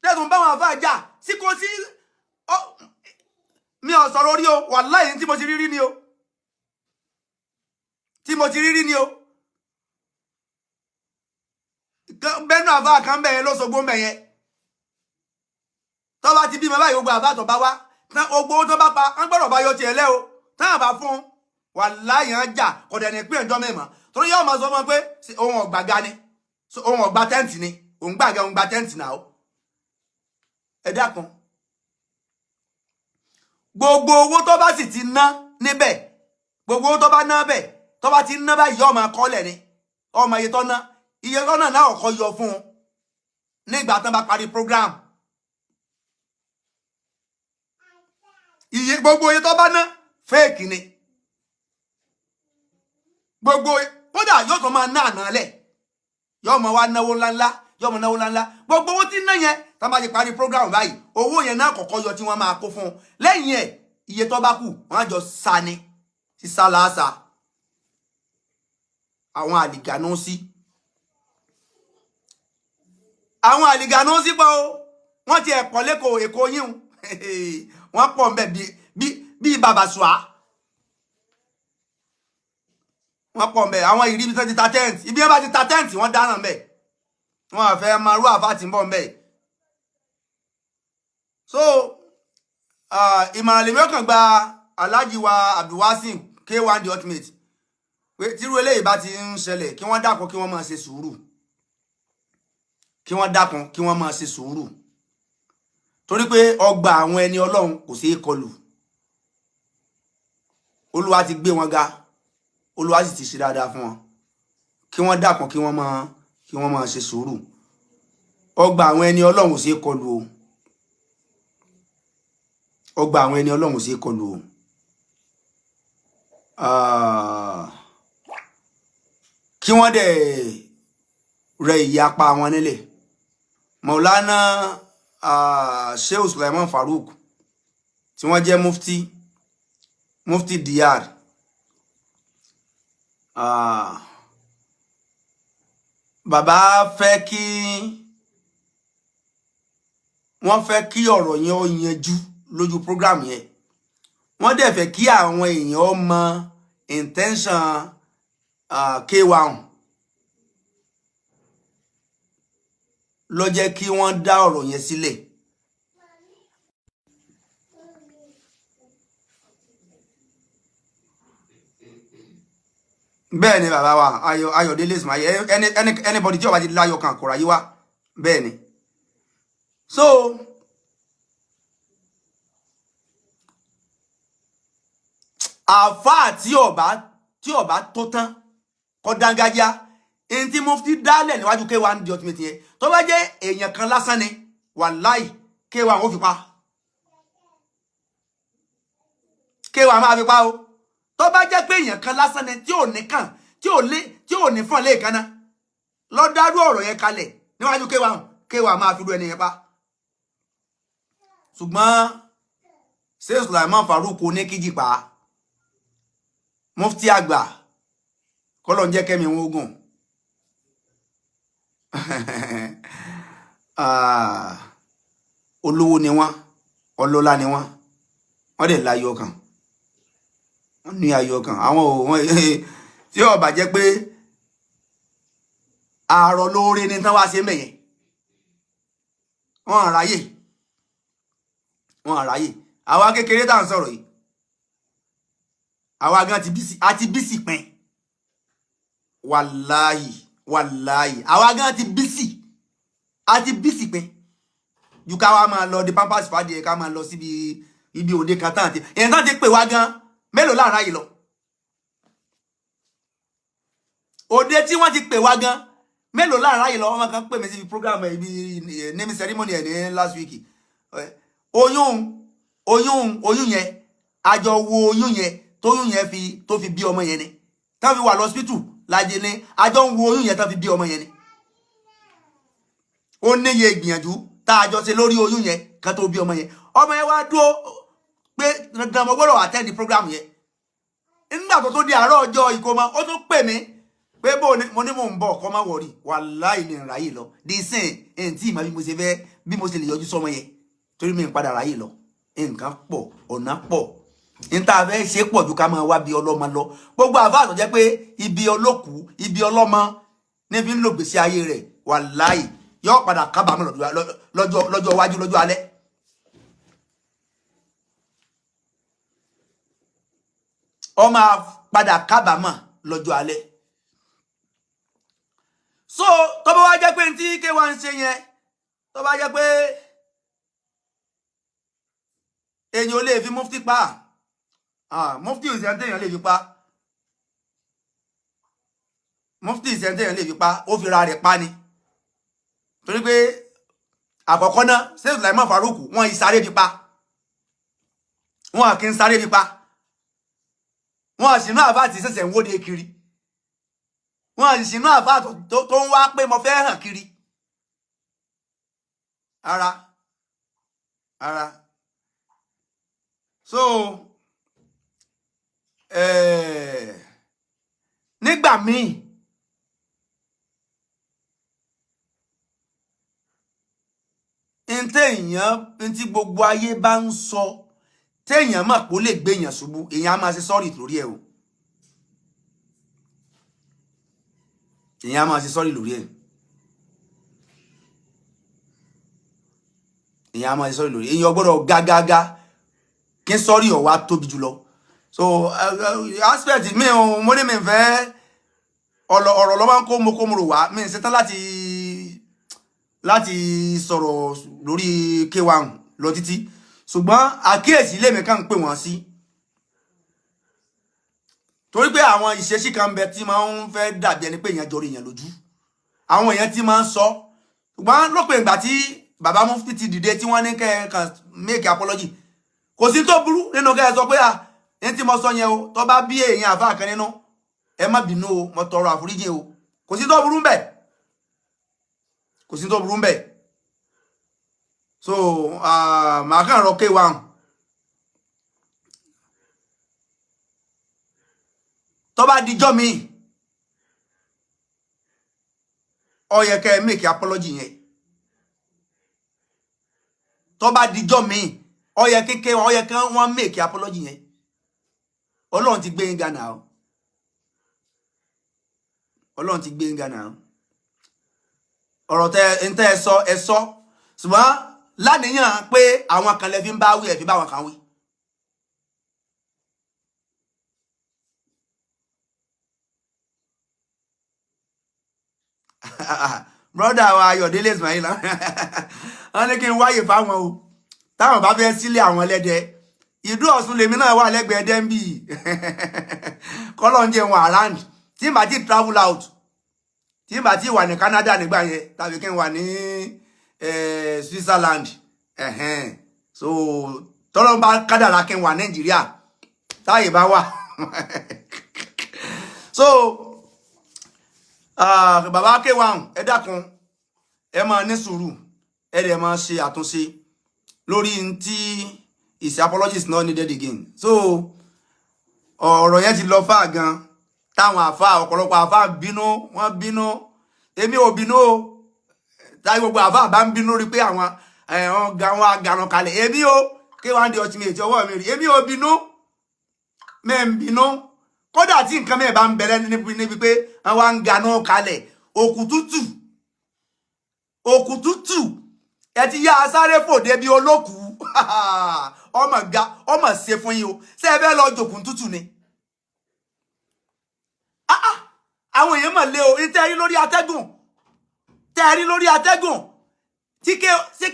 lẹ́tùn bá wọn àfáà já sí kò sí mi ò sọ̀rọ̀ orí o wàláhì tí mo ti rírí ni o bẹ́ẹ̀nù àfáà kan bẹ̀yẹn ló sọgbó bẹ̀yẹn tó bá ti bímọ báyìí gbogbo àfáà tó bá wá ogbó tó bá pa wọ́n gbọ́dọ̀ bá yọ tiẹ̀ lẹ́ o táwọn bá fún wàláhì hàn jà kò dẹ̀ ní pé ẹ̀jọ́ mẹ́mọ́ torí yóò máa sọ fún pé òun ọ̀gbàga ni òun ọ̀gbà tẹ́ǹtì ni òun gbàgà òun gba tẹ́ǹtì náà ẹ dákun gbogbo owó tó bá sì ti ná níbẹ̀ gbogbo owó tó bá ná bẹ̀ tó bá ti ná báyìí ọmọ akọ́lẹ̀ ni ọmọ iye tó ná iye tó ná náà ọkọ̀ yọ fún un nígbà tán bá parí program iye gbogbo iye tó bá ná fẹ́ẹ̀kì ni gbogbo kódà yóò tó máa ná àná lẹ̀ yóò máa wá náwó ńláńlá gbogbo owó tí ná yẹn tá bá ti parí program báyìí owó yẹn náà kọ́kọ́ yọ tí wọ́n máa kó fún un lẹ́yìn ẹ̀ iye tó bá kù wọ́n á jọ sa ni sísá láàsà àwọn àlìgànúsí pọ̀ o wọ́n ti ẹ̀pọ̀ lẹ́kọ̀ọ́ èkó yín wọ́n pọ̀ ń bẹ̀ bíi bàbá ṣùá wọ́n pọ̀ ń bẹ̀ àwọn ìrírí tó ti ta tẹ́ǹtì ibi wọ́n bá ti ta tẹ́ǹtì wọ́n dáràn bẹ̀ wọ́n àfẹ́ máa rú àfáà tí ń bọ̀ ń bẹ̀ so ìmọ̀ràn lèmi ọkàn gba Alhaji wa Abdulwasim K1 the ultimate pé tírú eléyìí bá ti ń ṣẹlẹ̀ kí wọ́n dákun kí wọ́n máa ṣe sùúrù torí pé ọgbà àwọn ẹni Ọlọ́run kò sí kọlù Olúwa ti gbé wọn ga Olúwa sì ti ṣe dáadáa fún wọn kí wọ́n dákun kí wọ́n máa ṣe sùúrù ọgbà àwọn ẹni Ọlọ́run ò sí kọlù o ọgbà àwọn ẹni Ọlọ́run ò sí kọlù o kí wọ́n dẹ̀ rẹ ìyapa wọn nílẹ̀ Maulana Sheikh Sulaiman Farouk tí wọ́n jẹ́ mufti Diyar bàbá wọ́n fẹ́ kí ọ̀rọ̀ yẹn ó yanjú lójú program yẹn wọ́n dẹ̀ fẹ́ kí àwọn èèyàn mọ intention K1 ló jẹ́ kí wọ́n dá ọ̀rọ̀ yẹn sílẹ̀ bẹ́ẹ̀ ni bàbá wa Ayọ̀délé Ismail anybody tí ó bá ti láyọ̀ kan kò ráyé wá bẹ́ẹ̀ ni so àfáà tí ó bá tó tán kò dángájá en tí mufti dálẹ̀ níwájú K1 di ultimate yẹn tó bá jẹ́ èèyàn kan lásán ni wàláhì K1 ó fi pa K1 máa fi pa o tó bá jẹ́ pé èèyàn kan lásán ni tí ò ní kàn tí ò ní fọ́n lé kan náà lọ dárú ọ̀rọ̀ yẹn kalẹ̀ níwájú K1 máa fi rú ẹni yẹn pa ṣùgbọ́n ṣé Sulaiman Farouk ní kíjì pa mufti àgbà kọ́lọ̀ ń jẹ́ kẹ́mi wọn ogun olówó ni wọ́n ọlọ́lá ni wọ́n dẹ̀ láyọ̀ kan wọ́n ní ayọ̀ kan àwọn òun tí ó bá jẹ́ pé àárọ̀ lóore ní tán wá ṣe mẹ́yẹn wọ́n àráyè àwa kékeré tá ń sọ̀rọ̀ yìí àwa gan àti bísì pín wàláhì àwa gan àti bísì pín ju ká wá máa lọ di pampers fàdí ká máa lọ síbi ibi òde kan tán àti èyàn tán ti pè wá gan mélòó láàrá yìí lọ òde tí wọ́n ti pè wá gan mélòó láàrá yìí lọ wọ́n kan pè mí síbi program ibi naming ceremony ẹ̀ ní last week oyún yẹn àjọ wo oyún yẹn tóyún yẹn tó fi bí ọmọ yẹn ni tán fi wà lọ hospital lájẹ ní àjọ ń wo oyún yẹn tán fi bí ọmọ yẹn ni ó níye ìgbìyànjú tá a jọ ṣe lórí oyún yẹn kan tó bí ọmọ yẹn wá dúró pé dandan mo gbọ́dọ̀ attend the program yẹn nígbà tó di àárọ̀ ọjọ́ ìkómọ ó tún pè mí pé mo ní mò ń bọ̀ kọ́ má wọ̀rí wàláhì mi ráyè lọ dísìn ẹ̀ǹ tí ìmọ̀ bí mo ṣe lè yọjú sọmọ yẹn torí mi ń padà ráyè lọ nǹkan pọ̀ ọ̀nà pọ̀ níta fẹ́ ṣe pọ̀ ju ká máa wá bí ọlọ́mọ lọ gbogbo àfáà tó jẹ́ pé ibi olókùú ibi ọlọ́mọ ní fi ń lò gbèsè ayé rẹ̀ wàláhì yóò padà kábàámọ̀ lọ́jọ́ iwájú lọ́jọ́ alẹ́ ó máa padà kábàámọ̀ lọ́jọ́ alẹ́ so tó bá wá jẹ́ pé tí K1 ń ṣe yẹn tó bá jẹ́ pé èyàn ò lè fi mufti pa mufti ìsẹ̀ntẹ̀yàn lè fi pa mufti ìsẹ̀ntẹ̀yàn lè fi pa ó fi ra rẹ̀ pa ni torí pé àkọ́kọ́ náà ṣé Sulaiman Farouk wọ́n ìsáré fi pa wọ́n kì í sáré fi pa wọ́n sínú àbá ti ṣẹ̀ṣẹ̀ ń wóde kiri wọ́n sínú àbá tó ń wá pé mo fẹ́ hàn kiri ara so nígbà míì ntí gbogbo ayé bá ń sọ téèyàn mọ̀ pé ó lè gbé èèyàn ṣubú èèyàn á máa ṣe sọ́ọ̀rì lórí ẹ̀ o èèyàn á máa ṣe sọ́ọ̀rì lórí ẹ̀ èèyàn á máa ṣe sọ́ọ̀rì lórí èèyàn gbọ́dọ̀ gágágá kí sọ́ọ̀rì ọ̀wá tóbi jùlọ so aspect mi ò mo ní mi fẹ́ ọ̀rọ̀ ló máa ń kó mo rò wá mi ń ṣetán láti sọ̀rọ̀ lórí K1 lọ títí ṣùgbọ́n àkíyèsí lèmi kàn ń pè wọ́n sí torí pé àwọn ìṣesí kan bẹ tí máa ń fẹ́ dàbí ẹni pé èèyàn jọrọ èèyàn lójú àwọn èèyàn tí máa ń sọ ṣùgbọ́n lópin ìgbà tí bàbá mufti ti dìde tí wọ́n ní kẹ́ẹ̀kan make apology kò sí tó burú nínú kẹ́ẹ̀ sọ pé ẹni tí mo sọ yẹn o tó bá bí èèyàn àfáà kan nínú ẹ má bínú o mo tọrọ àforíjì o kò sí tó burú ńbẹ̀ kò sí tó burú ńbẹ̀ so màá kàn rọ K1 tó bá dijọ́ mi ó yẹ kẹ́ make apology yẹn tó bá dijọ́ mi ó yẹ kékeré ó yẹ kán wọ́n make apology yẹn Ọlọ́run ti gbé yín ga náà Ọlọ́run ti gbé yín ga náà ọ̀rọ̀ tẹ́ ẹ sọ ṣùgbọ́n láníyàn pé àwọn kan lè fi ń bá wí ẹ̀ fi bá wọn kan wí brother wa Ayọ̀délé Ismail wọ́n ní kí n wáyè fáwọn o táwọn bá fẹ́ sílé àwọn ẹlẹ́dẹ̀ ìdú Ọ̀ṣun lèmi náà wà lẹ́gbẹ̀ẹ́ Denby kọ́lọ́ ń jẹun around tí n bá ti travel out tí n bá ti wà ní Canada nígbà yẹn tàbí kí n wà ní Switzerland so tọ́lọ́ bá kádàrá kí n wà Nàìjíríà táyé bá wà so bàbá K1 ẹ dákun ẹ máa ní sùúrù ẹ dẹ̀ máa ṣe àtúnṣe lórí tí is apologies not needed again so ọ̀rọ̀ yẹn ti lọ fà gan táwọn àfà ọ̀pọ̀lọpọ̀ àfà bínú wọ́n bínú èmi ò bínú o táyé gbogbo àfà bá ń bínú rí pé àwọn agànà kalẹ̀ èmi o K1 the ultimate ọwọ́ mi rí èmi ò bínú mẹ́ ń bínú kódà tí nǹkan mẹ́ bá ń bẹ̀rẹ̀ níbi pé àwọn agànà kalẹ̀ òkú tútù ẹ ti yá sáré fòde bí olókùú ọmọ ṣe fún yín o ṣé ẹ fẹ́ lọ jòkùn tútù ni àwọn èèyàn mọ̀ lé o tẹ́rí lórí atẹ́gùn tí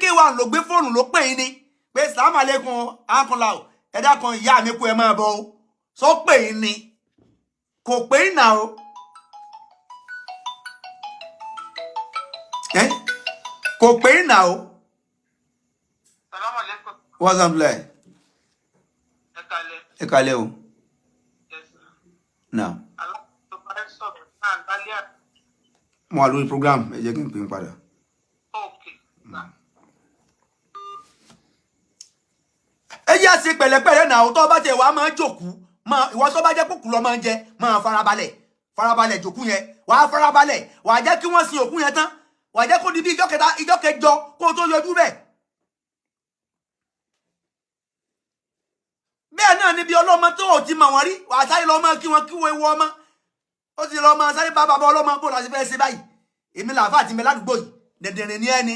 K1 ló gbé fóònù ló pè yín ni pé sàmà lẹ́kùn àkànlá o ẹ̀dá kan ìyá mi kú ẹ máa bọ̀ o sọ pè yín ni kò pè yín náà o kò pè yín náà o. Salaam alaikum. What's up, like? Ẹ kálẹ́ o. Now. Mo wà lórí program ẹ jẹ́ kí n pè ń padà. Ẹ yá sí pẹ̀lẹ́pẹ̀lẹ́ náà tó bá tẹ̀ wá máa jókòó ìwọ tó bá jẹ́ kókù lọ máa ń jẹ máa farabalẹ̀ jókòó yẹn wàá farabalẹ̀ wàá jẹ́ kí wọ́n sin òkú yẹn tán wàá jẹ́ kó di bí ìjọ́ kẹta ìjọ́ kẹjọ kó tó yọjú bẹ́ẹ̀. Bẹ́ẹ̀ náà níbi ọlọ́mọ tó ò ti mọ̀ wọ́n rí wàá sáré lọ́mọ kí wọ́n ewu ọmọ ó ti lọ́mọ sáré bá bàbá ọlọ́mọ bó la ṣe fẹ́ ṣe báyìí èmi làáfà àti mi ládùúgbò yìí dẹ̀dẹ̀rẹ̀ ní ẹni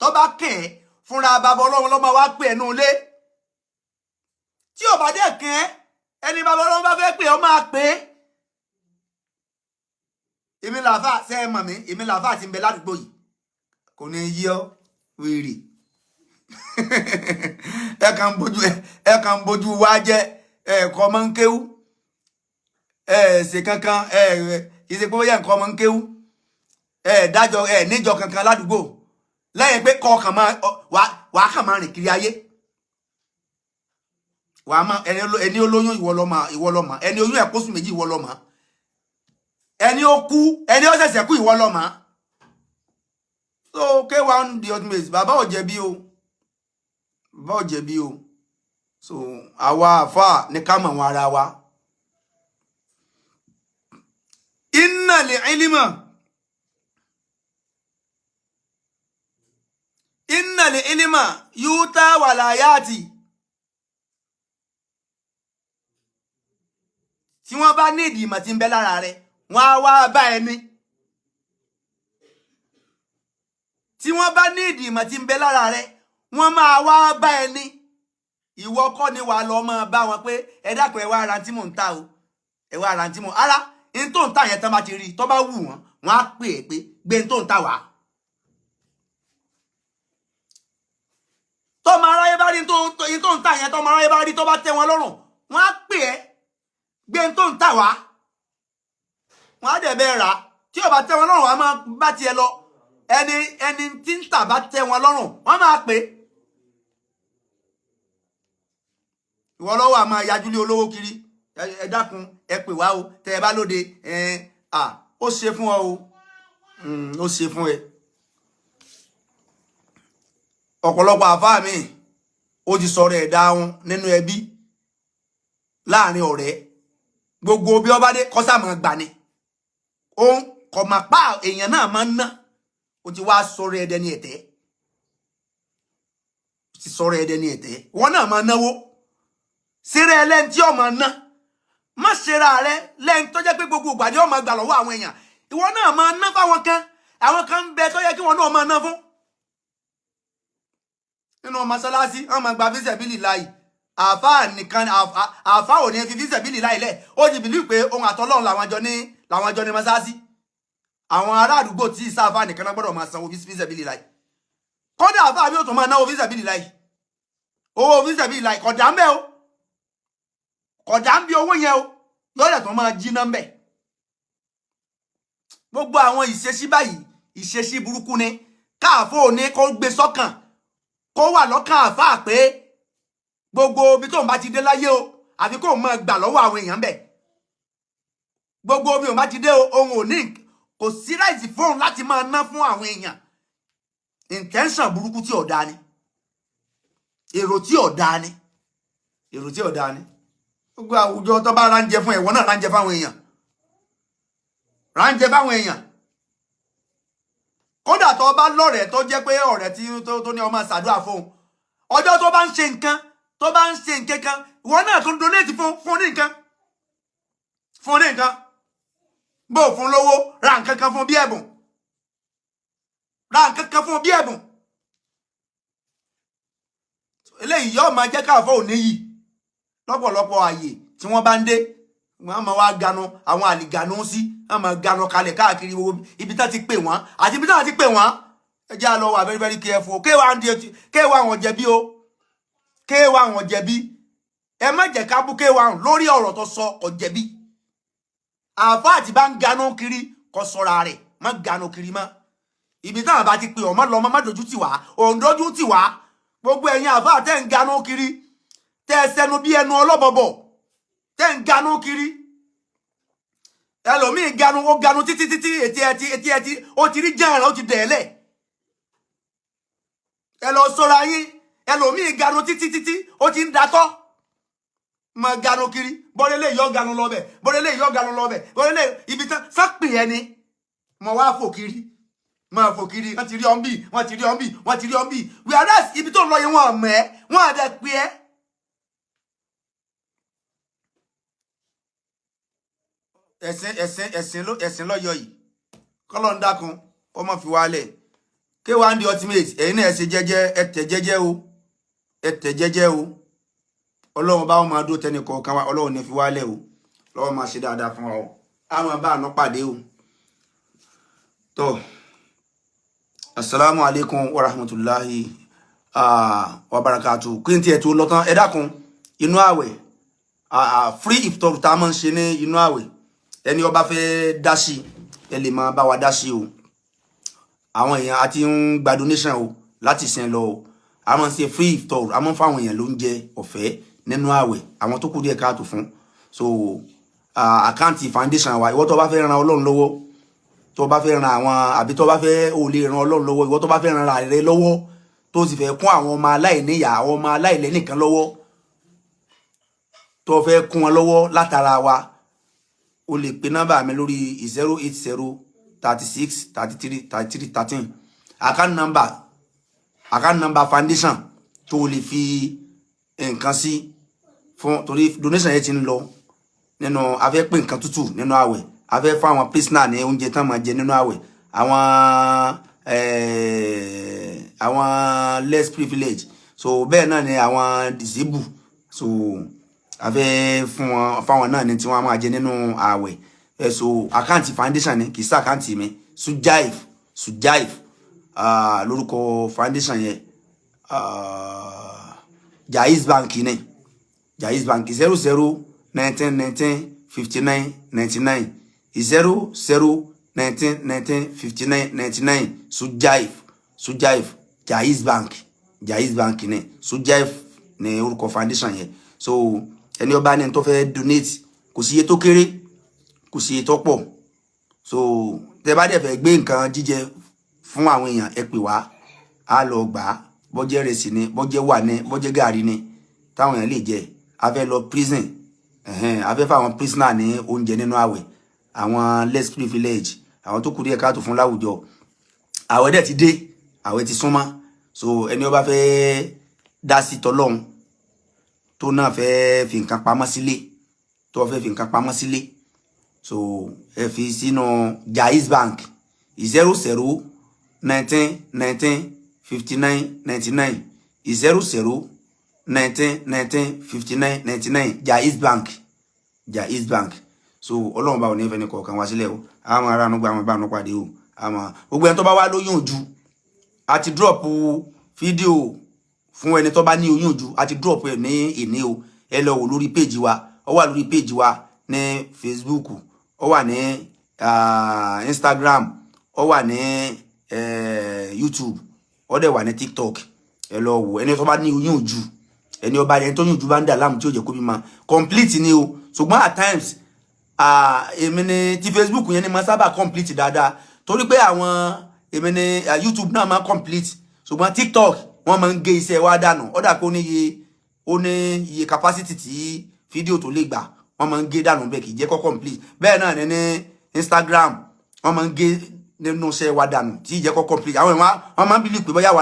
tó bá kẹ̀ ẹ́ fúnra bàbá ọlọ́mọ wá pè ẹnu ilé tí ò bá dẹ̀ kẹ́ ẹni bàbá ọlọ́mọ bá fẹ́ pè ọ́ máa pè é èmi làáfà ṣe é mọ̀ mí èmi làáfà àti mi ládùúgbò yìí kò ní yí ọ wèrè ẹ kàn bójú wá jẹ ẹ̀kọ́ ọmọ ń kéwú ṣe kankan ìṣèpé bóyá nǹkan ọmọ ń kéwú dájọ níjọ kankan ládùúgbò lẹ́yìn pé kọkàn wàá kàn máa rìn kiri ayé wàá máa ẹni olóyún ìwọ lọ́mọ ẹni oyún ẹ̀kọ́sù méjì ìwọ lọ́mọ ẹni ó kú ẹni ó ṣẹ̀ṣẹ̀ kú ìwọ lọ́mọ so K1 the ultimate bàbá ò jẹ̀bi o bàbá ò jẹ̀bi o so àwa àfà ní ká mọ̀ wọn ara wa innal ilma yuta walayati tí wọ́n bá ní ìdí ìmọ̀ tí ń bẹ lára rẹ̀ wọ́n á wá bá ẹni tí wọ́n bá ní ìdí ìmọ̀ tí ń bẹ lára rẹ̀ wọ́n máa wá bá ẹni ìwọ kọ́ ni wàá lọ máa bá wọn pé ẹ dákun ẹ wá ara tí mò ń ta o ẹ wá ara tí mò ń ara in tó ń ta yẹn tán bá ti rí tó bá wù wọ́n á pè é pé gbé in tó ń ta wá tọ́mọ aráyé bá rí in tó ń ta yẹn tọ́mọ aráyé bá rí tó bá tẹ́ wọn lọ́rùn wọ́n á pè é gbé in tó ń ta wá wọ́n á dẹ̀ bẹ́ẹ̀ rà tí ò bá tẹ́ wọn lọ́rùn wọ́n á máa bá tiẹ̀ lọ ẹni tí ń tà bá tẹ́ wọn lọ́rùn wọ́n máa pè é ìwọ lọ́wọ́ a máa yájú lé olówó kiri ẹ dákun ẹ pè wá o tẹ ẹ bá lóde ó ṣe fún ọ o ó ṣe fún ẹ ọ̀pọ̀lọpọ̀ àfáà mi ó ti sọ̀rọ̀ ẹ̀ dáhùn nínú ẹbí láàrin ọ̀rẹ́ gbogbo bí ọba dé kọ́sà máa gbà ni òun kò máa pa èèyàn náà máa ń ná ó ti wá sọ̀rọ̀ ẹ̀dẹ̀ ní ẹ̀tẹ́ ó ti sọ̀rọ̀ ẹ̀dẹ̀ ní ẹ̀tẹ́ wọn náà máa náwó síra ẹ lẹ́ni tí ọmọ ná má ṣera rẹ lẹ́ni tó jẹ́ pé gbogbo ìgbà ni ọmọ gbà lọ́wọ́ àwọn èèyàn ìwọ náà máa ná fáwọn kan àwọn kan ń bẹ tó yẹ kí wọn náà máa ná fún nínú mọ́sálásí wọn máa gba fíṣẹ̀bílì láì àáfàá nìkan àáfàá ò ní fi fíṣẹ̀bílì láì lẹ̀ ó ti bìlí pé ohun àtọ́lọ́run làwọn jọ ní mọ́sálásí àwọn ará àdúgbò tí ìsáfà nìkan náà gbọ́dọ̀ máa sanwó fíṣẹ̀bílì láì kọ́dà àáfàá mi ò tún máa náwó fíṣẹ̀bílì láì owó fíṣẹ̀bílì láì kọ̀dà ń bẹ́ o kódà ń bí owó yẹn o yóò dẹ̀ tó máa jí nọ́mbẹ̀ gbogbo àwọn ìṣesí báyìí ìṣesí burúkú ni káàfó ní kó gbé sọ́kàn kó wà lọ́kàn àfáà pé gbogbo ibi tó ń bá ti dé láyé o àfi kó máa gbà lọ́wọ́ àwọn èèyàn bẹ̀ gbogbo ibi tó ń bá ti dé o ohun ò ní kò sí ráìtì fóun láti máa ná fún àwọn èèyàn intention burúkú tí ò dáa ni èrò tí ò dáa ni èrò tí ò dáa ni gbogbo àwùjọ tó bá ránjẹ fún ẹ̀wọ̀n náà ránjẹ fáwọn èèyàn ránjẹ fáwọn èèyàn kódà tó bá lọ́rẹ̀ẹ́ tó jẹ́ pé ọ̀rẹ́ tí tó ní ọmọ ṣàdúrà fún ọjọ́ tó bá ń ṣe nǹkan kan ìwọ náà tó ń donate fún ní nǹkan bó fún lówó ra nǹkan kan fún bí ẹ̀bùn ra nǹkan kan fún bí ẹ̀bùn eléyìí yóò máa jẹ́ káàfọ́ òní yìí lọ́pọ̀lọpọ̀ ààyè tí wọ́n bá ń dé wọ́n máa wá ganu àwọn àlìgànú sí wọ́n máa ganu kalẹ̀ káàkiri ibi tá ti pè wọ́n àti ibi tá ti pè wọ́n ẹ jẹ́ àlọ́ wà very very careful kéwà wọn jẹ̀bi o kéwà wọn jẹ̀bi ẹ má jẹ́ ká bú kéwà lórí ọ̀rọ̀ tó sọ kò jẹ̀bi àfáà àti bá ń ganu kiri kò sọ̀ra rẹ̀ má ganu kiri mọ́ ibi táwọn bá ti pè ọ́ má lọ má dojú tì wá òun dojú tì wá gbogbo ẹ̀yin àfáà tẹ́ ń ganu kiri tẹ́ sẹ́nu bí ẹnu ọlọ́bọ̀bọ̀ tẹ́ ń ganu kiri ẹlòmíì ganu ó ganu títí etí ó ti rí jẹ́ràn ó ti dẹ̀ẹ́lẹ̀ ẹ lọ sọ́ra yín ẹlòmíì ganu títí ó ti ń datọ́ mọ ganu kiri bọ́lẹ́lẹ́ yọ ganu lọ́bẹ̀ bọ́lẹ́lẹ́ yọ ganu lọ́bẹ̀ bọ́lẹ́lẹ́ ibi tán sápè ẹni mọ wá fò kiri máa fò kiri wọ́n ti rí ọ́n bì wọ́n ti rí ọ́n bì wọ́n ti rí ọ́n bì whereas ibi tó ń lọ yẹn wọ́n mọ̀ ẹ́ wọ́n á dẹ̀ pé ẹ́. ẹ̀sìn lọ́yọ̀ yìí kọ́lọ́ ń dákun ọmọ fi wálẹ̀ K1 The Ultimate ẹ̀yin náà ẹ ṣe jẹ́jẹ́ ẹ tẹ̀ jẹ́jẹ́ o ẹ tẹ̀ jẹ́jẹ́ o ọlọ́run bá wọn máa dó tẹnì kọ̀ọ̀kan wa ọlọ́run ní fi wálẹ̀ o lọ́wọ́ máa ṣe dáadáa fún wa o àwọn bá àná pàdé o tó. Assalamu alaikum wa rahmatullahi wa barakatuh kí n tí ẹ̀ tó lọ tán ẹ dákun inú àwẹ̀ free iftar tá a máa ń ṣe ní inú àwẹ̀ ẹni ó bá fẹ́ dá sí ẹ lè máa bá wa dá sí o àwọn èèyàn àti ń gba donation o láti sin lọ o a máa ń ṣe free iftar a máa ń fáwọn èèyàn lóúnjẹ ọ̀fẹ́ nínú àwẹ̀ àwọn tó kù díẹ̀ káàtó fún so àkáǹtì foundation wa ìwọ tó bá fẹ́ ran Ọlọ́run lọ́wọ́ tó bá fẹ́ ran àwọn àbí tó bá fẹ́ ò lè ran Ọlọ́run lọ́wọ́ ìwọ tó bá fẹ́ ran ara rẹ lọ́wọ́ tó sì fẹ́ kún àwọn ọmọ aláìníyà àwọn ọmọ aláìlẹ́nìkan lọ́wọ́ tó fẹ́ kún wọn lọ́wọ́ látara wa o lè pe nọ́mbà mi lórí 080 36 33 33 13 account number foundation tó lè fi nǹkan sí fún torí donation yẹn ti ń lọ nínú afẹ́ pé nǹkan tútù nínú àwẹ̀ afẹ́ fún àwọn prisoner ní oúnjẹ tán máa jẹ nínú àwẹ̀ àwọn less privilege so bẹ́ẹ̀ náà ni àwọn disabled so afẹ́ fún wọn fáwọn náà ní tí wọ́n máa jẹ nínú àwẹ̀ so àkáǹtì foundation ni kì í sí àkáǹtì mi Sujaif lórúkọ foundation yẹn Jaiz Bank ni Jaiz Bank 00 19 19 59 99 00 19 19 59 99 Sujaif Jaiz Bank ni Sujaif ní orúkọ foundation yẹn so ẹni ó bá ní tó fẹ́ donate kò sí iye tó kéré kò sí iye tó pọ̀ so tẹ́ bá dẹ̀ fẹ́ gbé nǹkan jíjẹ fún àwọn èèyàn ẹ pè wá á lọ gbà á bọ́jẹ́ rẹ̀ sí ni bọ́jẹ́ wà ní bọ́jẹ́ gàrí ni táwọn èèyàn lè jẹ a fẹ́ lọ prison a fẹ́ fáwọn prisoner ní oúnjẹ nínú àwẹ̀ àwọn less privilege àwọn tó kù díẹ̀ káàtó fún láwùjọ àwẹ̀ dẹ̀ ti dé àwẹ̀ ti súnmọ́ so ẹni ó bá fẹ́ dá sí tọlọ́hun tó náà fẹ́ fi nǹkan pamọ́ sílé tó fẹ́ fi nǹkan pamọ́ sílé so ẹ fi sínú Jaiz Bank 00 19 19 59 99 00 19 19 59 99 Jaiz Bank so Ọlọ́run bá wọn ní ìfẹ́ ní kọ̀ọ̀kan wá sílẹ̀ o àwọn ará nùgbà àwọn bá wọn pàdé o àmọ́ gbogbo ẹni tó bá wá lóyún ojú àti drop fídíò fún ẹni tó bá ní oyún ojú àti drop ẹ̀ ní ìní o ẹ lọ wò lórí péjì wa ó wà lórí page wa ní Facebook, ó wà ní Instagram, ó wà ní YouTube, ó dẹ̀ wà ní TikTok. Ẹ lọ wò. Ẹni tó bá ní oyún ojú, ẹni ó bá ẹni tó yún ojú bá ń dà láàmú tí ó jẹ́ kó bímọ complete ni o. Ṣùgbọ́n at times èmi ni ti Facebook yẹn ni mo sábà complete dáadáa torí pé àwọn èmi ni YouTube náà máa complete, ṣùgbọ́n TikTok wọ́n máa ń gé iṣẹ́ wa dànù. Ó dà pé ó ní iye capacity tí fídíò tó lè gbà, wọ́n máa ń gé dànù bẹ́ẹ̀ kì í jẹ́ kó complete. Bẹ́ẹ̀ náà ní Instagram wọ́n máa ń gé nínú iṣẹ́ wa dànù tí ì jẹ́ kó complete. Àwọn wọ́n máa ń believe pé bóyá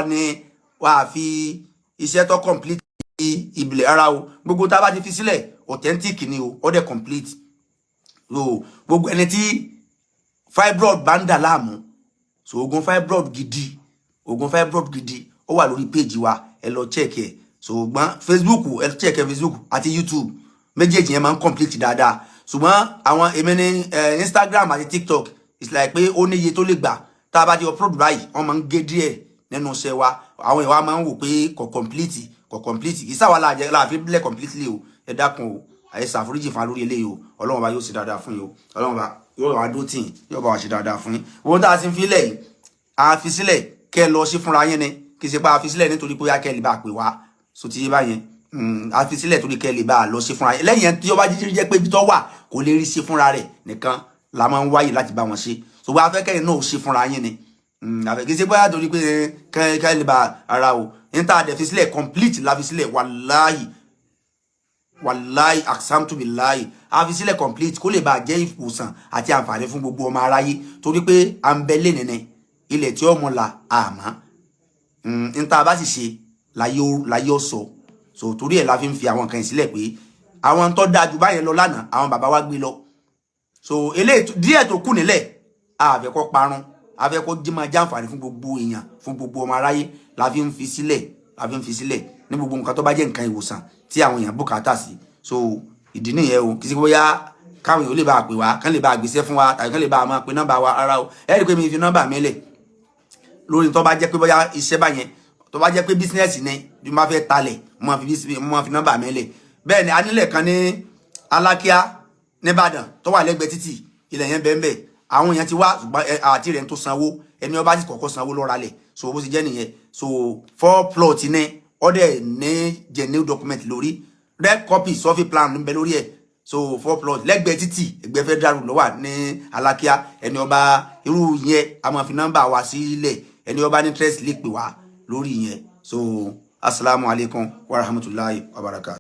wà fi iṣẹ́ tó complete ìbílẹ̀ ara o. Gbogbo tá a bá ti fi sílẹ̀ authentic ni o, ó dẹ̀ complete. So gbogbo ẹni tí fibroid bá ń dà láàmú, so oògùn fibroid gidi ó wà lórí page wa, ẹ lọ check ẹ. So gbọ́n Facebook ẹ check ẹ Facebook àti YouTube méjèèjì yẹn máa ń complete dáadáa. Ṣùgbọ́n àwọn èmi ní Instagram àti TikTok it's like pé ó ní iye tó lè gbà tá a bá ti upload báyìí wọ́n máa ń gé díẹ̀ nínú iṣẹ́ wa. Àwọn ìwà máa ń wò pé kò complete kì í sáwà láàfin bílẹ̀ completely o. Ẹ dákun o, àyè ṣàforíjì fún lórí eléyìí o. Ọlọ́run bá yóò ṣe dáadáa fún yín o. Ọlọ́run bá yóò wá dó tì yóò bá wá ṣe dáadáa fún yín. Owó tá a ti fi lẹ̀ yìí a fi sílẹ̀ kẹ́ lọ sí fúnra yín ni, kì í ṣe pé a fi sílẹ̀ nítorí pé kẹ́ lè bá pè wá so ti yé báyẹn. A fi sílẹ̀ torí kẹ́ lè bá lọ sí fúnra yín. Lẹ́yìn tí ó bá jẹ́ pé ibi tó wà kò lè rí sí fúnra rẹ̀ nìkan la máa ń wáyé láti bá wọn ṣe. Ṣùgbọ́n a fẹ́ kẹ́yìn náà ó ṣe fúnra yín ni. Àfẹ́ kì í ṣe pé torí pé kẹ́ lè bá ara o. Níta dẹ̀ fi sílẹ̀ complete la fi sílẹ̀ wàláhì àksámtù bíláhì. A fi sílẹ̀ complete kó lè bá jẹ́ ìwòsàn àti àǹfààní fún gbogbo ọmọ aráyé torí pé à ń bẹ lẹ́nìí ilẹ̀ tí ọmọ la àmọ́ níta bá sì ṣe láyé ọ̀sọ̀. So torí ẹ̀ la fi ń fi àwọn nǹkan ìsílẹ̀ pé àwọn tó dáa jù báyẹn lọ lánàá àwọn bàbá wa gbé lọ. So eléyìí díẹ̀ tó kù nílẹ̀ a fẹ́ kó parun, a fẹ́ kó máa jàǹfààní fún gbogbo èèyàn, fún gbogbo ọmọ aráyé la fi ń fi sílẹ̀ ní gbogbo nǹkan tó bá jẹ́ nǹkan ìwòsàn tí àwọn èèyàn bùkátà sí. So ìdí nìyẹn o, kì í ṣe bóyá káwọn èèyàn lè bá pè wá, kán lè bá gbèsè fún wa tàbí kán lè bá máa pe nọ́mbà wa ara o. Ẹ rí i pé mi fi nọ́mbà mi lẹ̀ lórí tó bá jẹ́ pé bóyá iṣẹ́ báyẹn tó bá jẹ́ pé bísínẹ́sì ni bí mo fẹ́ talẹ̀ mo máa fi nọ́mbà mi lẹ̀. Bẹ́ẹ̀ ni anílẹ̀ kan ní Alákíá nìbàdàn tó wà lẹ́gbẹ̀ẹ́ títì, ilẹ̀ yẹn bẹ́ẹ̀ àwọn èèyàn ti wá ṣùgbọ́n àti rẹ̀ tó sanwó, ẹni ó bá sì kọ́kọ́ sanwó ló ralẹ̀. So bó ṣe jẹ́ nìyẹn. So 4 plot ní ọdẹ ní genuine document lórí, red copy survey plan ń bẹ lórí ẹ̀. So 4 plot lẹ́gbẹ̀ẹ́ títì ẹgbẹ́ Federal ló wà ní Alákíá. Ẹni ó bá irú yẹn a máa fi nọ́mbà wa sílẹ̀, ẹni ó bá ní interest lè pè wá lórí yẹn. So assalamu alaikum wa rahmatullahi wa barakatuh.